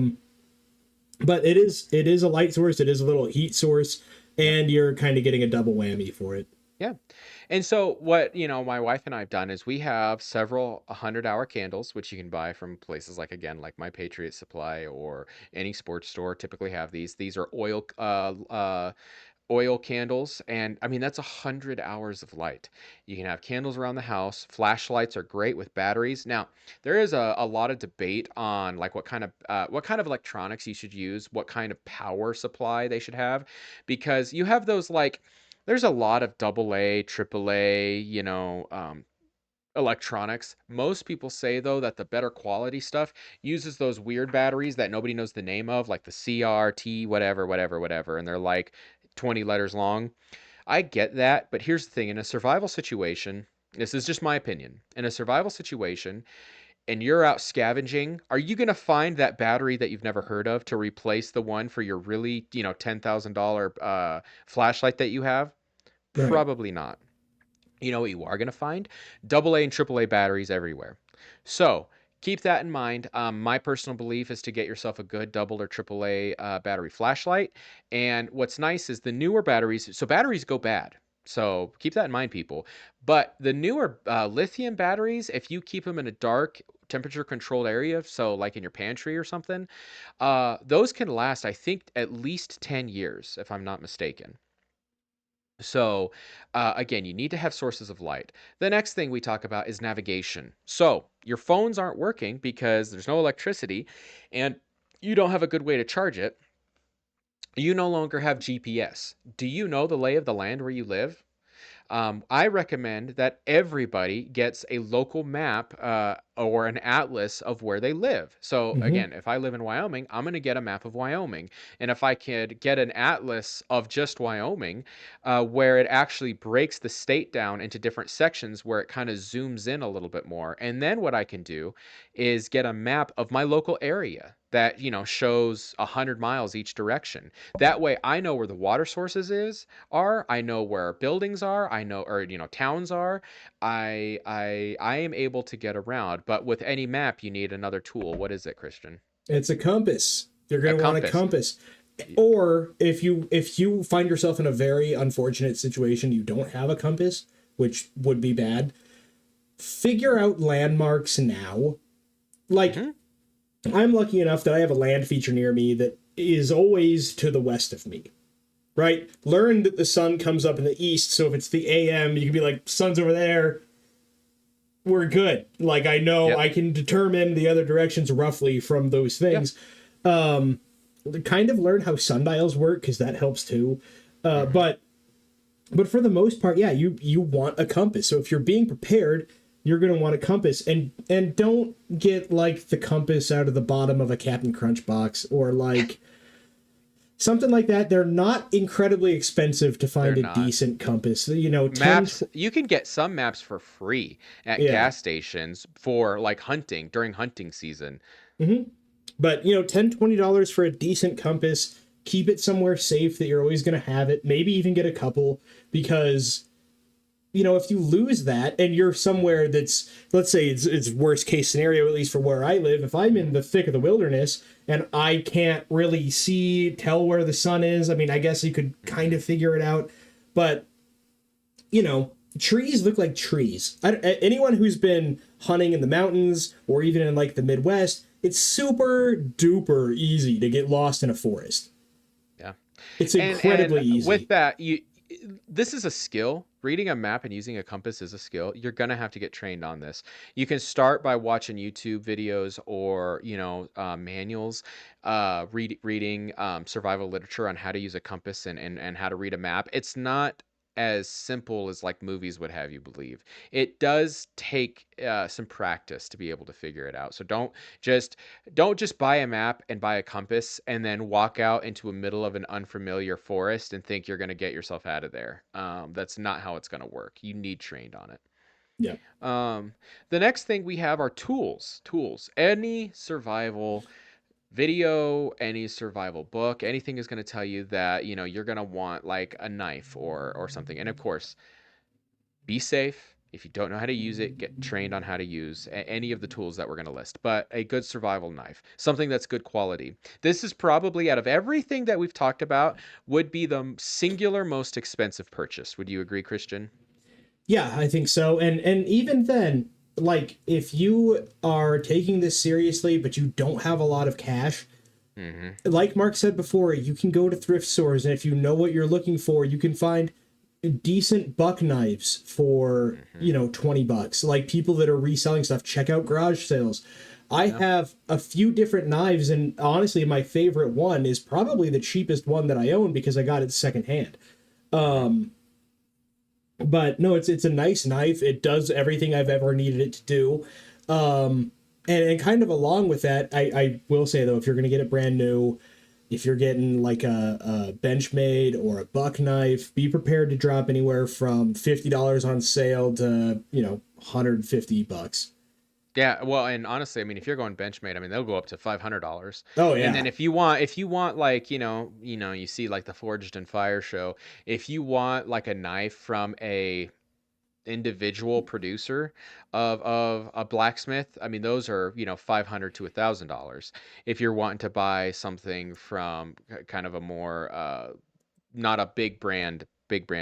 But it is a light source. It is a little heat source, Yep. and you're kind of getting a double whammy for it. Yeah. And so what, my wife and I have done is we have several 100-hour candles, which you can buy from places like, again, like My Patriot Supply or any sports store typically have these. These are oil candles, and I mean that's 100 hours of light. You can have candles around the house. Flashlights are great with batteries. Now there is a lot of debate on like what kind of electronics you should use, what kind of power supply they should have, because you have those like there's a lot of double A, triple A, electronics. Most people say though that the better quality stuff uses those weird batteries that nobody knows the name of, like the CRT, whatever, whatever, whatever, and they're like 20 letters long. I get that, but here's the thing: in a survival situation, this is just my opinion. In a survival situation, and you're out scavenging, are you going to find that battery that you've never heard of to replace the one for your really, $10,000 flashlight that you have? Right. Probably not. You know what you are going to find? Double A and triple A batteries everywhere. So keep that in mind. My personal belief is to get yourself a good double or triple A battery flashlight. And what's nice is the newer batteries, so batteries go bad. So keep that in mind, people. But the newer lithium batteries, if you keep them in a dark, temperature controlled area, so like in your pantry or something, those can last, I think, at least 10 years, if I'm not mistaken. So, again, you need to have sources of light. The next thing we talk about is navigation. So, your phones aren't working because there's no electricity and you don't have a good way to charge it. You no longer have GPS. Do you know the lay of the land where you live? I recommend that everybody gets a local map or an atlas of where they live. So, Hmm. again, if I live in Wyoming, I'm going to get a map of Wyoming. And if I could get an atlas of just Wyoming, where it actually breaks the state down into different sections where it kind of zooms in a little bit more. And then what I can do is get a map of my local area that, shows 100 miles each direction. That way I know where the water sources are. I know where buildings are. I know, or towns are. I am able to get around. But with any map, you need another tool. What is it, Christian? It's a compass. you're A going to want a compass. compass. Or if you find yourself in a very unfortunate situation, you don't have a compass, which would be bad, figure out landmarks now. Like, Hmm. I'm lucky enough that I have a land feature near me that is always to the west of me, right? Learn that the sun comes up in the east, so if it's the AM, you can be like, sun's over there, we're good. Like, I know Yep. I can determine the other directions roughly from those Yeah. things. Kind of learn how sundials work, because that helps too. Uh, Hmm. but but for the most part, yeah, you want a compass. So if you're being prepared, you're going to want a compass, and don't get like the compass out of the bottom of a Captain Crunch box or like something like that. They're not incredibly expensive to They're find a not. decent compass. You know, Maps, you can get some maps for free at yeah. gas stations for like hunting during hunting season. Hmm. But you know, $10-20 for a decent compass. Keep it somewhere safe that you're always going to have it. Maybe even get a couple, because you know, if you lose that and you're somewhere that's, let's say it's worst case scenario, at least for where I live, if I'm in the thick of the wilderness and I can't really tell where the sun is, I mean, I guess you could kind Hmm. of figure it out, but you know, trees look like trees. Anyone who's been hunting in the mountains or even in like the Midwest, it's super duper easy to get lost in a forest. Yeah. It's And incredibly with easy. that, you this is a skill. Reading a map and using a compass is a skill. You're gonna have to get trained on this. You can start by watching YouTube videos or manuals, reading survival literature on how to use a compass and how to read a map. It's not as simple as like movies would have you believe. It does take some practice to be able to figure it out. So just don't just buy a map and buy a compass and then walk out into a middle of an unfamiliar forest and think you're going to get yourself out of there. That's not how it's going to work. You need trained on it. Yeah. Um, the next thing we have are tools. Tools. Any survival video, any survival book, anything is going to tell you that you're going to want like a knife or something. And of course, be safe. If you don't know how to use it, get trained on how to use any of the tools that we're going to list. But a good survival knife, something that's good quality. This is probably, out of everything that we've talked about, would be the singular most expensive purchase. Would you agree, Christian? Yeah, I think so. And even then, like if you are taking this seriously but you don't have a lot of cash, Hmm. like Mark said before, you can go to thrift stores, and if you know what you're looking for, you can find decent buck knives for, Hmm. 20 bucks. Like people that are reselling stuff, check out garage sales. I Yeah. have a few different knives, and honestly my favorite one is probably the cheapest one that I own because I got it secondhand. Hmm. But no, it's a nice knife. It does everything I've ever needed it to do. And kind of along with that, I will say though, if you're gonna get it brand new, if you're getting like a Benchmade or a buck knife, be prepared to drop anywhere from $50 on sale to, 150 bucks. Yeah, well, and honestly, I mean, if you're going Benchmade, I mean, they'll go up to $500. Oh And yeah. then if you want like, you see like the Forged in Fire show, if you want like a knife from a individual producer of a blacksmith, I mean, those are, 500 to $1,000. If you're wanting to buy something from kind of a more not a big brand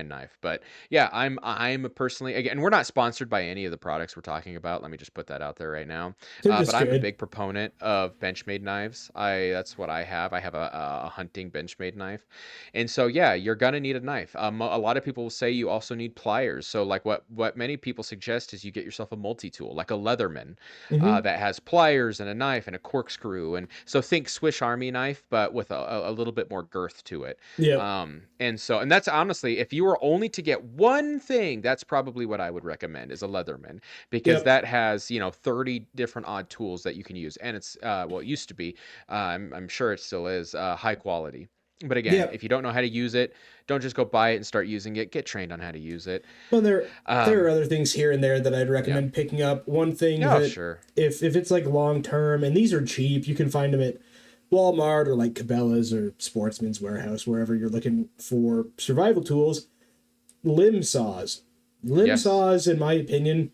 knife. But yeah, I'm personally, again, we're not sponsored by any of the products we're talking about. Let me just put that out there right now. They're But just I'm a good. big proponent of Benchmade knives. That's what I have. I have a hunting Benchmade knife. And so yeah, you're gonna need a knife. A lot of people will say you also need pliers. So like what many people suggest is you get yourself a multi-tool, like a Leatherman, Mm-hmm. that has pliers and a knife and a corkscrew. And so think Swiss Army knife, but with a little bit more girth to it. Yep. And that's honestly, if you were only to get one thing, that's probably what I would recommend is a Leatherman, because Yep. that has 30 different odd tools that you can use, and it's well, it used to be, I'm sure it still is, high quality. But again, Yep. if you don't know how to use it, don't just go buy it and start using it. Get trained on how to use it. Well, there Um, are other things here and there that I'd yeah. recommend picking up. One thing Oh, that, sure. if it's like long term, and these are cheap, you can find them at Walmart or like Cabela's or Sportsman's Warehouse, wherever you're looking for survival tools. Limb saws. Limb Yes. saws, in my opinion,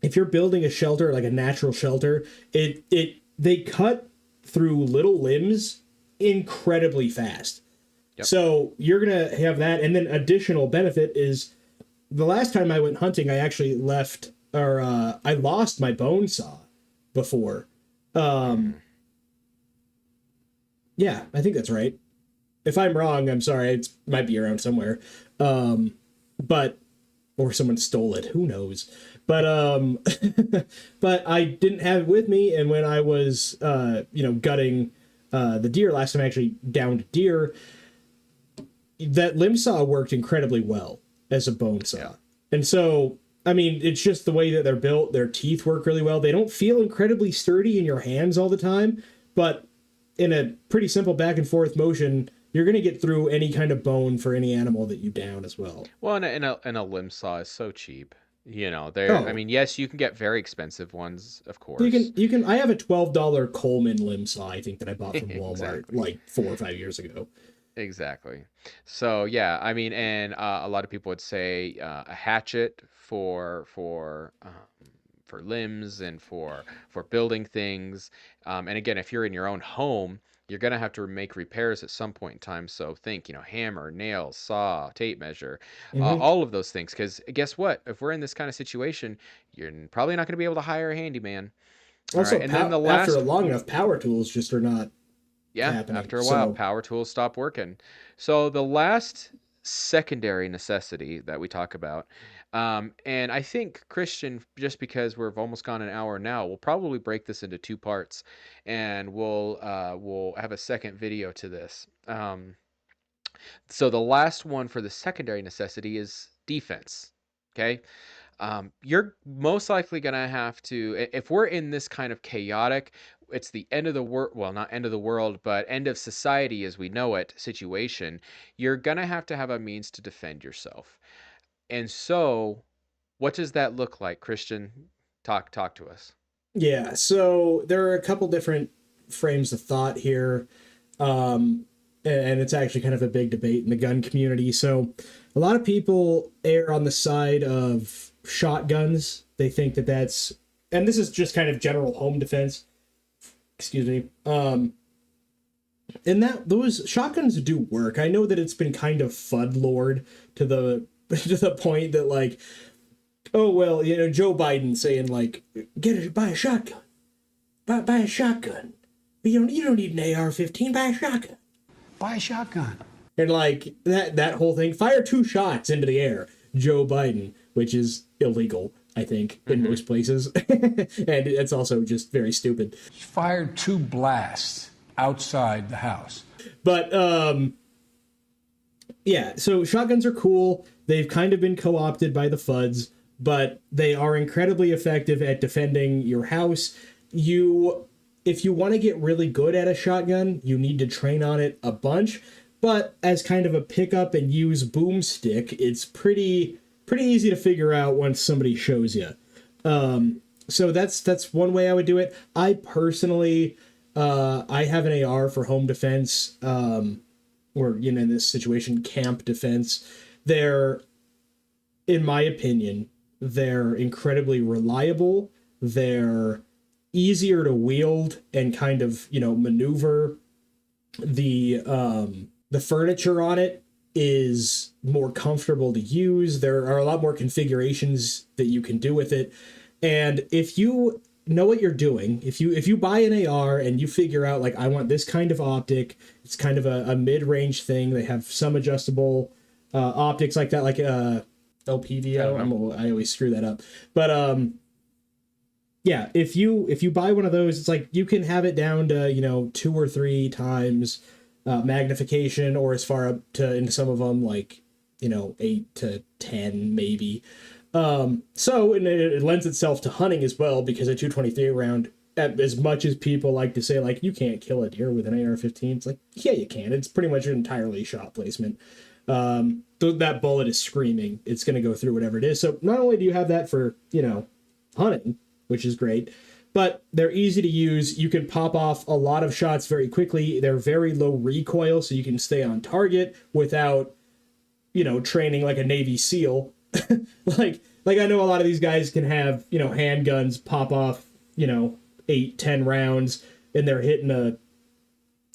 if you're building a shelter, like a natural shelter, it they cut through little limbs incredibly fast. Yep. So you're going to have that. And then additional benefit is the last time I went hunting, I actually I lost my bone saw before. Mm. Yeah, I think that's right. If I'm wrong, I'm sorry. It might be around somewhere. But, or someone stole it. Who knows? But, but I didn't have it with me. And when I was, gutting, the deer last time I actually downed deer, that limb saw worked incredibly well as a bone saw. Yeah. And so, I mean, it's just the way that they're built. Their teeth work really well. They don't feel incredibly sturdy in your hands all the time, but in a pretty simple back and forth motion, you're going to get through any kind of bone for any animal that you down as well. Well, and a limb saw is so cheap. I Oh, mean, yes, you can get very expensive ones, of so course. you can, I have a $12 Coleman limb saw, I think, that I bought from Walmart Exactly. like 4 or 5 years ago. Exactly. So yeah, I mean, and a lot of people would say a hatchet for limbs and for building things. And again, if you're in your own home, you're gonna have to make repairs at some point in time. So think, hammer, nails, saw, tape measure, Hmm. all of those things. Because guess what? If we're in this kind of situation, you're probably not gonna be able to hire a handyman. All right. Also, And then the after last long enough, power tools just are not Yeah, happening. after a while, So, power tools stop working. So the last secondary necessity that we talk about, and I think Christian, just because we've almost gone an hour now, we'll probably break this into two parts, and we'll have a second video to this. So the last one for the secondary necessity is defense. Okay, you're most likely going to have to, if we're in this kind of chaotic, it's the end of the world, well, not end of the world, but end of society as we know it situation, you're going to have a means to defend yourself. And so, what does that look like, Christian? Talk to us. yeah, so there are a couple different frames of thought here. Um, and it's actually kind of a big debate in the gun community. So a lot of people err on the side of shotguns. They think that and this is just kind of general home defense. Excuse me. And that those shotguns do work. I know that it's been kind of fudlord to the to the point that like, oh well, Joe Biden saying like, buy a shotgun, buy a shotgun. You don't need an AR-15. Buy a shotgun. Buy a shotgun. And like that whole thing, fire 2 shots into the air, Joe Biden, which is illegal, I think, in Mm-hmm. most places. And it's also just very stupid. Fired 2 blasts outside the house. But yeah, so shotguns are cool. They've kind of been co-opted by the FUDs, but they are incredibly effective at defending your house. If you want to get really good at a shotgun, you need to train on it a bunch. But as kind of a pickup and use boomstick, it's pretty easy to figure out once somebody shows you. So that's one way I would do it. I personally, I have an AR for home defense, or in this situation, camp defense. They're, in my opinion, they're incredibly reliable. They're easier to wield and kind of maneuver. The furniture on it is more comfortable to use. There are a lot more configurations that you can do with it. And if you know what you're doing, if you buy an AR and you figure out like I want this kind of optic, it's kind of a mid-range thing. They have some adjustable optics like that, like LPVO. I always screw that up. But yeah, if you buy one of those, it's like you can have it down to 2 or 3 times magnification, or as far up to in some of them like 8 to 10 maybe. So and it lends itself to hunting as well, because a 223 round, as much as people like to say like you can't kill a deer with an AR-15, it's like yeah you can. It's pretty much entirely shot placement. That bullet is screaming. It's going to go through whatever it is. So not only do you have that for hunting, which is great, but they're easy to use. You can pop off a lot of shots very quickly. They're very low recoil, so you can stay on target without, training like a Navy SEAL. like I know a lot of these guys can have, handguns pop off, 8, 10 rounds, and they're hitting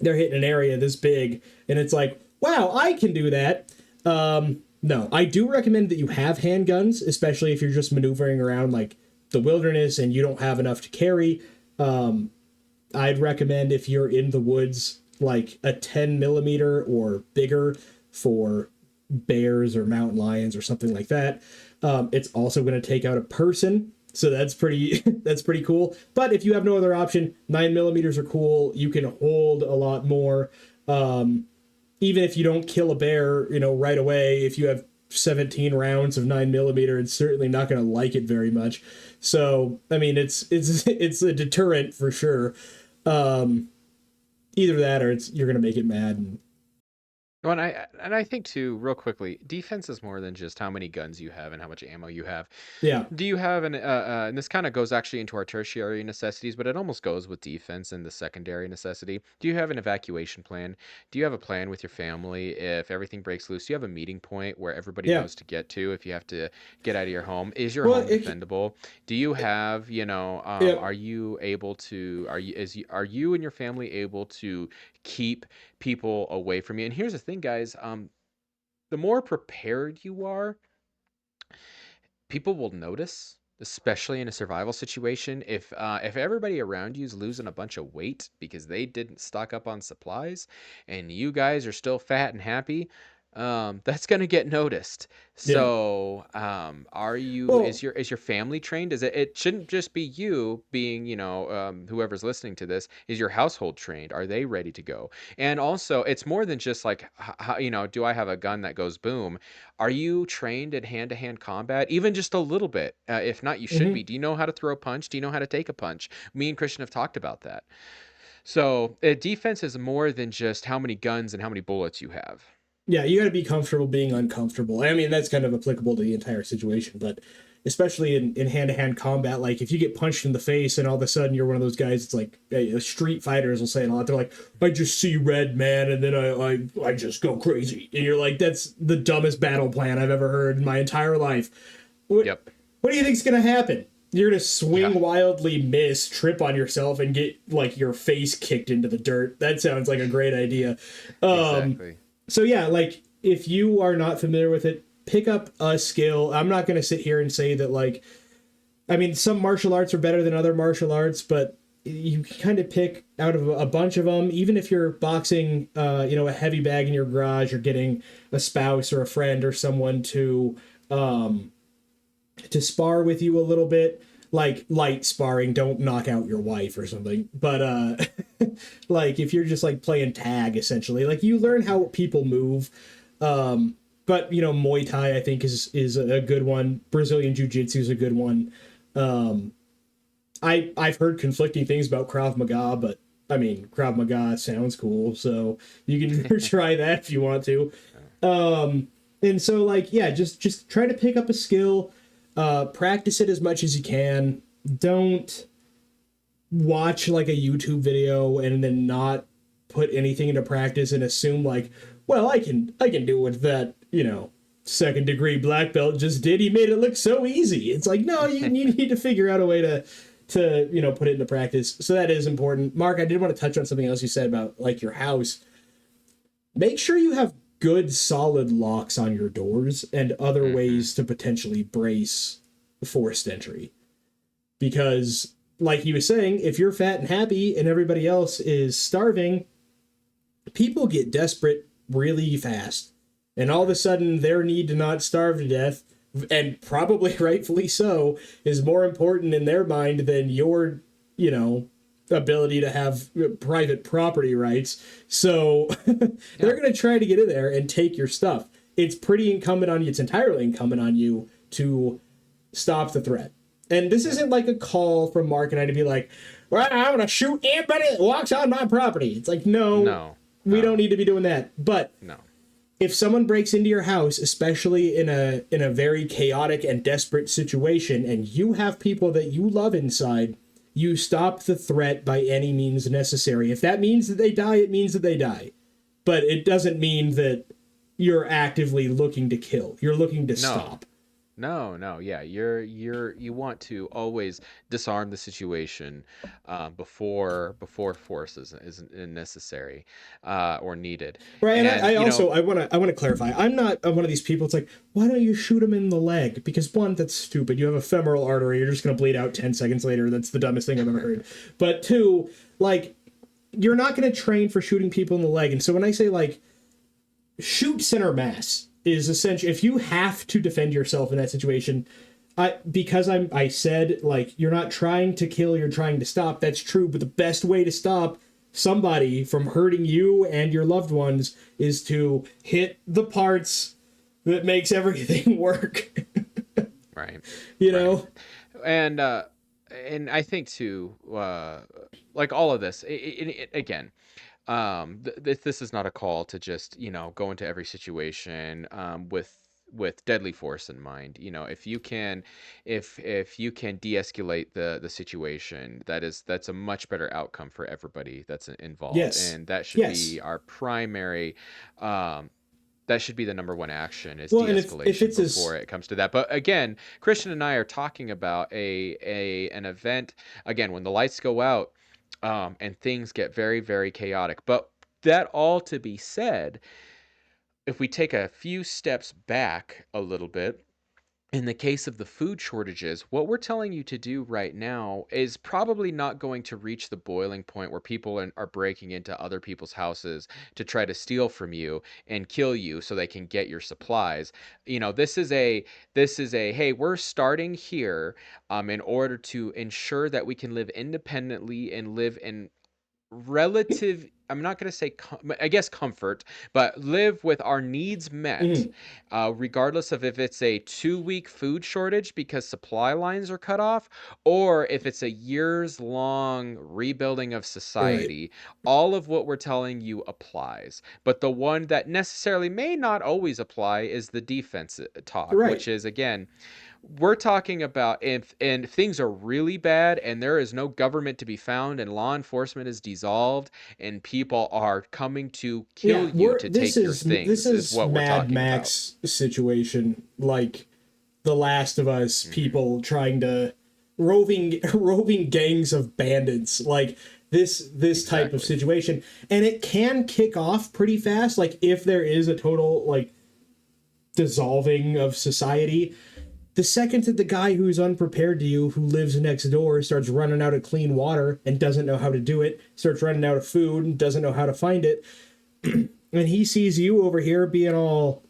they're hitting an area this big, and it's like, wow, I can do that. No, I do recommend that you have handguns, especially if you're just maneuvering around like the wilderness and you don't have enough to carry. I'd recommend if you're in the woods, like a 10 millimeter or bigger for bears or mountain lions or something like that. It's also going to take out a person. So that's pretty, that's pretty cool. But if you have no other option, 9 millimeters are cool. You can hold a lot more. Even if you don't kill a bear, you know, right away, if you have 17 rounds of 9 millimeter, it's certainly not going to like it very much. So, I mean, it's a deterrent for sure. Either that or you're going to make it mad. And Well, and I think too, real quickly, defense is more than just how many guns you have and how much ammo you have. yeah, Do you have and this kind of goes actually into our tertiary necessities, but it almost goes with defense and the secondary necessity. Do you have an evacuation plan? Do you have a plan with your family if everything breaks loose? Do you have a meeting point where everybody yeah. knows to get to if you have to get out of your home? Is your Well, home defendable? Do you have, yeah. are you able to, are you and your family able to keep people away from you? And here's the thing, guys, the more prepared you are, people will notice, especially in a survival situation. If everybody around you is losing a bunch of weight because they didn't stock up on supplies, and you guys are still fat and happy, that's gonna get noticed. Yeah. So, Well, is your family trained? Is it shouldn't just be you being, whoever's listening to this, is your household trained? Are they ready to go? And also, it's more than just like, do I have a gun that goes boom? Are you trained in hand-to-hand combat? Even just a little bit. If not, you should be. mhm. Do you know how to throw a punch? Do you know how to take a punch? Me and Christian have talked about that. So, defense is more than just how many guns and how many bullets you have. Yeah, you got to be comfortable being uncomfortable. I mean, that's kind of applicable to the entire situation, but especially in hand-to-hand combat, like if you get punched in the face and all of a sudden you're one of those guys, it's like street fighters will say it a lot. They're like, I just see red, man, and then I just go crazy. And you're like, that's the dumbest battle plan I've ever heard in my entire life. What, Yep. what do you think's going to happen? You're going to Yeah, swing wildly, miss, trip on yourself, and get like your face kicked into the dirt. That sounds like a great idea. Um, exactly. so yeah, like if you are not familiar with it, pick up a skill. I'm not going to sit here and say that like, I mean, some martial arts are better than other martial arts, but you can kind of pick out of a bunch of them. Even if you're boxing, a heavy bag in your garage, or getting a spouse or a friend or someone to spar with you a little bit, like light sparring, don't knock out your wife or something. But like if you're just like playing tag, essentially, like you learn how people move. But Muay Thai I think is a good one. Brazilian Jiu-Jitsu is a good one. I've heard conflicting things about Krav Maga, but I mean Krav Maga sounds cool, so you can try that if you want to. And so like yeah, just try to pick up a skill. Practice it as much as you can. Don't watch like a YouTube video and then not put anything into practice and assume like, well, I can do what that, second degree black belt just did. He made it look so easy. It's like, no, you need to figure out a way to put it into practice. So that is important. Mark, I did want to touch on something else you said about like your house. Make sure you have good solid locks on your doors and other Hmm. ways to potentially brace forced entry. Because like he was saying, if you're fat and happy and everybody else is starving, people get desperate really fast. And all of a sudden their need to not starve to death, and probably rightfully so, is more important in their mind than your, ability to have private property rights. So Yeah. they're going to try to get in there and take your stuff. It's pretty incumbent on you. It's entirely incumbent on you to stop the threat. And this isn't like a call from Mark and I to be like, well, I'm going to shoot anybody that walks on my property. It's like, no, No. we don't No. need to be doing that. But No. if someone breaks into your house, especially in a very chaotic and desperate situation, and you have people that you love inside, you stop the threat by any means necessary. If that means that they die, it means that they die. But it doesn't mean that you're actively looking to kill. You're looking to No. stop. No, no, yeah, you want to always disarm the situation before force is necessary or needed. Right, and And I also I want to clarify. I'm not one of these people. It's like, why don't you shoot him in the leg? Because one, that's stupid. You have a femoral artery. You're just gonna bleed out 10 seconds later. That's the dumbest thing I've ever heard. But two, like, you're not gonna train for shooting people in the leg. And so when I say like shoot center mass is essential, if you have to defend yourself in that situation, I said like you're not trying to kill, you're trying to stop. That's true, but the best way to stop somebody from hurting you and your loved ones is to hit the parts that makes everything work. right, you right. know? And I think too, like all of this, again, this is not a call to just go into every situation with deadly force in mind. If you can, if you can de-escalate the situation, that's a much better outcome for everybody that's involved, Yes. and that should be Yes. our primary. Um, that should be the number one action is Well, and if de-escalation it's before as it comes to that. But again, Christian and I are talking about an event, again, when the lights go out, and things get very, very chaotic. But that all to be said, if we take a few steps back a little bit, in the case of the food shortages, what we're telling you to do right now is probably not going to reach the boiling point where people are breaking into other people's houses to try to steal from you and kill you so they can get your supplies. This is a hey, we're starting here in order to ensure that we can live independently and live in relative, I'm not going to say I guess comfort, but live with our needs met, mhm, regardless of if it's a 2 week food shortage because supply lines are cut off, or if it's a years long rebuilding of right. society. All of what we're telling you applies, but the one that necessarily may not always apply is the defense talk, Right. which is, again, we're talking about if things are really bad and there is no government to be found and law enforcement is dissolved and people are coming to kill Yeah, you we're to this take your is this things is is what we're Mad talking about. Max situation, like The Last of Us, Hmm. people trying to roving gangs of bandits, like this type of Exactly. situation. And it can kick off pretty fast, like if there is a total like dissolving of society. The second that the guy who's unprepared to you, who lives next door, starts running out of clean water and doesn't know how to do it, starts running out of food and doesn't know how to find it, and he sees you over here being all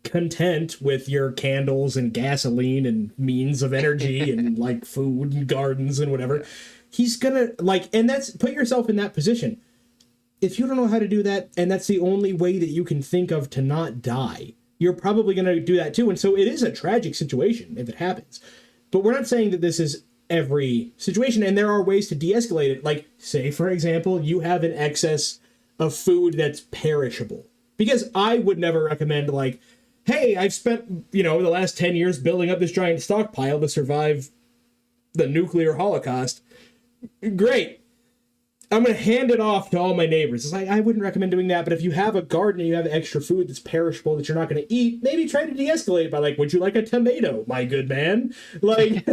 content with your candles and gasoline and means of energy and like food and gardens and whatever, Yeah. he's gonna like, and that's, put yourself in that position. If you don't know how to do that and that's the only way that you can think of to not die, you're probably going to do that too. And so it is a tragic situation if it happens. But we're not saying that this is every situation, and there are ways to de-escalate it. Like, say for example, you have an excess of food that's perishable. Because I would never recommend, like, hey, I've spent, the last 10 years building up this giant stockpile to survive the nuclear holocaust. Great, I'm going to hand it off to all my neighbors. It's like, I wouldn't recommend doing that. But if you have a garden and you have extra food that's perishable that you're not going to eat, maybe try to de-escalate by like, would you like a tomato, my good man? Like,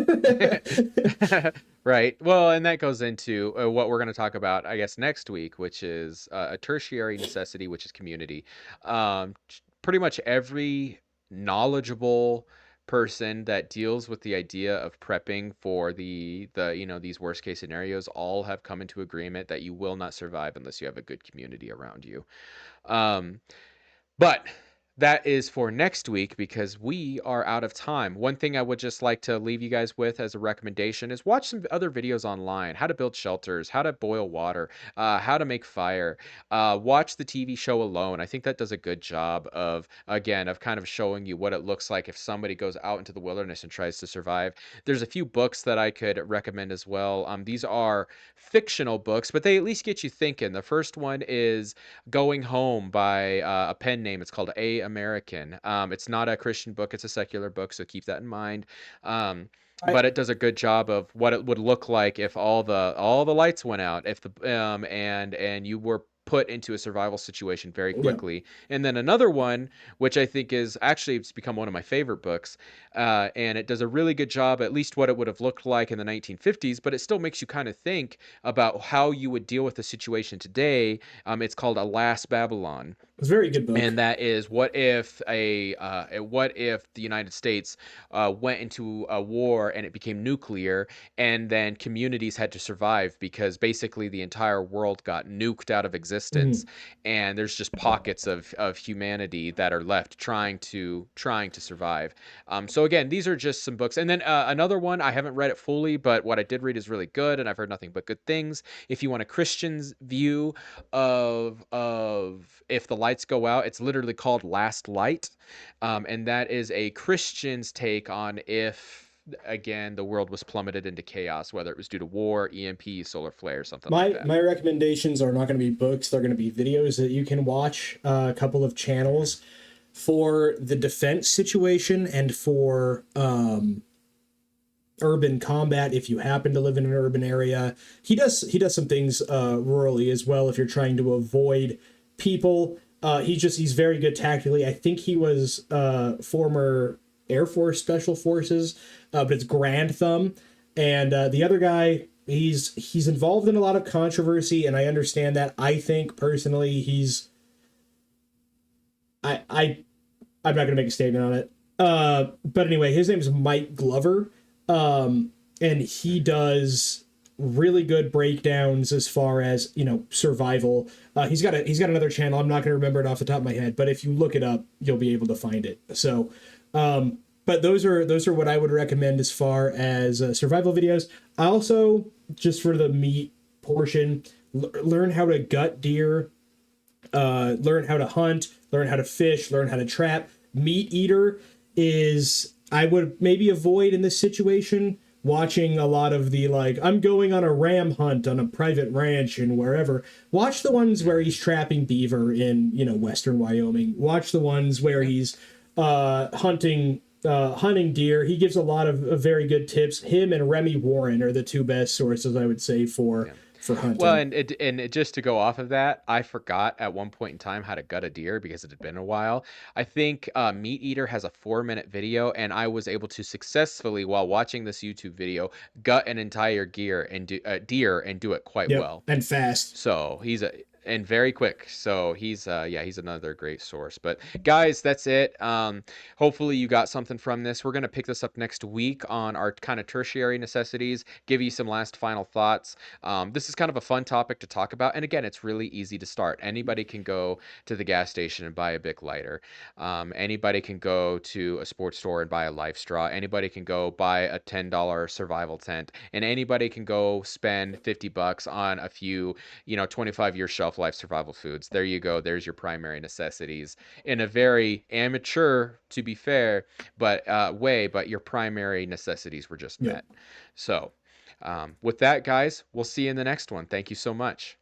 Right. Well, and that goes into what we're going to talk about, I guess, next week, which is a tertiary necessity, which is community. Pretty much every knowledgeable person that deals with the idea of prepping for these worst case scenarios all have come into agreement that you will not survive unless you have a good community around you. Um, but that is for next week because we are out of time. One thing I would just like to leave you guys with as a recommendation is watch some other videos online: how to build shelters, how to boil water, how to make fire. Watch the TV show Alone. I think that does a good job of, again, of kind of showing you what it looks like if somebody goes out into the wilderness and tries to survive. There's a few books that I could recommend as well. These are fictional books, but they at least get you thinking. The first one is Going Home by a pen name. It's called A American. It's not a Christian book, it's a secular book, so keep that in mind. Um, I, but it does a good job of what it would look like if all the lights went out, if the and you were put into a survival situation very Yeah. quickly. And then another one, which I think is actually, it's become one of my favorite books, and it does a really good job, at least what it would have looked like in the 1950s, but it still makes you kind of think about how you would deal with the situation today. It's called Alas, Babylon. It's a very good book. And that is, what if the United States went into a war and it became nuclear, and then communities had to survive because basically the entire world got nuked out of existence, Mhm. and there's just pockets of humanity that are left trying to survive. So again, these are just some books, and then another one, I haven't read it fully, but what I did read is really good, and I've heard nothing but good things. If you want a Christian's view of if the lights go out, it's literally called Last Light, and that is a Christian's take on if, again, the world was plummeted into chaos, whether it was due to war, EMP, solar flare, something like that. My recommendations are not going to be books. They're going to be videos that you can watch. A couple of channels for the defense situation and for urban combat if you happen to live in an urban area. He does some things rurally as well if you're trying to avoid people. He's very good tactically. I think he was former Air Force Special Forces, but it's Grand Thumb. And the other guy, he's involved in a lot of controversy, and I understand that. I think personally I I'm not gonna make a statement on it. But anyway, his name is Mike Glover, and he does really good breakdowns as far as survival. He's got another channel. I'm not gonna remember it off the top of my head, but if you look it up, you'll be able to find it. So, but those are what I would recommend as far as survival videos. I also, just for the meat portion, learn how to gut deer, learn how to hunt, learn how to fish, learn how to trap. Meat eater is, I would maybe avoid in this situation watching a lot of the, like, I'm going on a ram hunt on a private ranch and wherever. Watch the ones where he's trapping beaver in, western Wyoming. Watch the ones where he's hunting deer. He gives a lot of very good tips. Him and Remy Warren are the two best sources, I would say, for Yeah. hunting. Well, just to go off of that, I forgot at one point in time how to gut a deer because it had been a while. I think Meat Eater has a 4-minute video, and I was able to successfully, while watching this YouTube video, gut an entire deer and do it quite Yep, well. and fast. So and very quick. So he's another great source. But guys, that's it. Hopefully you got something from this. We're gonna pick this up next week on our kind of tertiary necessities. Give you some last final thoughts. This is kind of a fun topic to talk about, and again, it's really easy to start. Anybody can go to the gas station and buy a Bic lighter. Anybody can go to a sports store and buy a Life Straw. Anybody can go buy a $10 survival tent, and anybody can go spend $50 on a few 25-year shelf life survival foods. There you go. There's your primary necessities in a very amateur, to be fair, but way. But your primary necessities were just Yep. met. So, with that, guys, we'll see you in the next one. Thank you so much.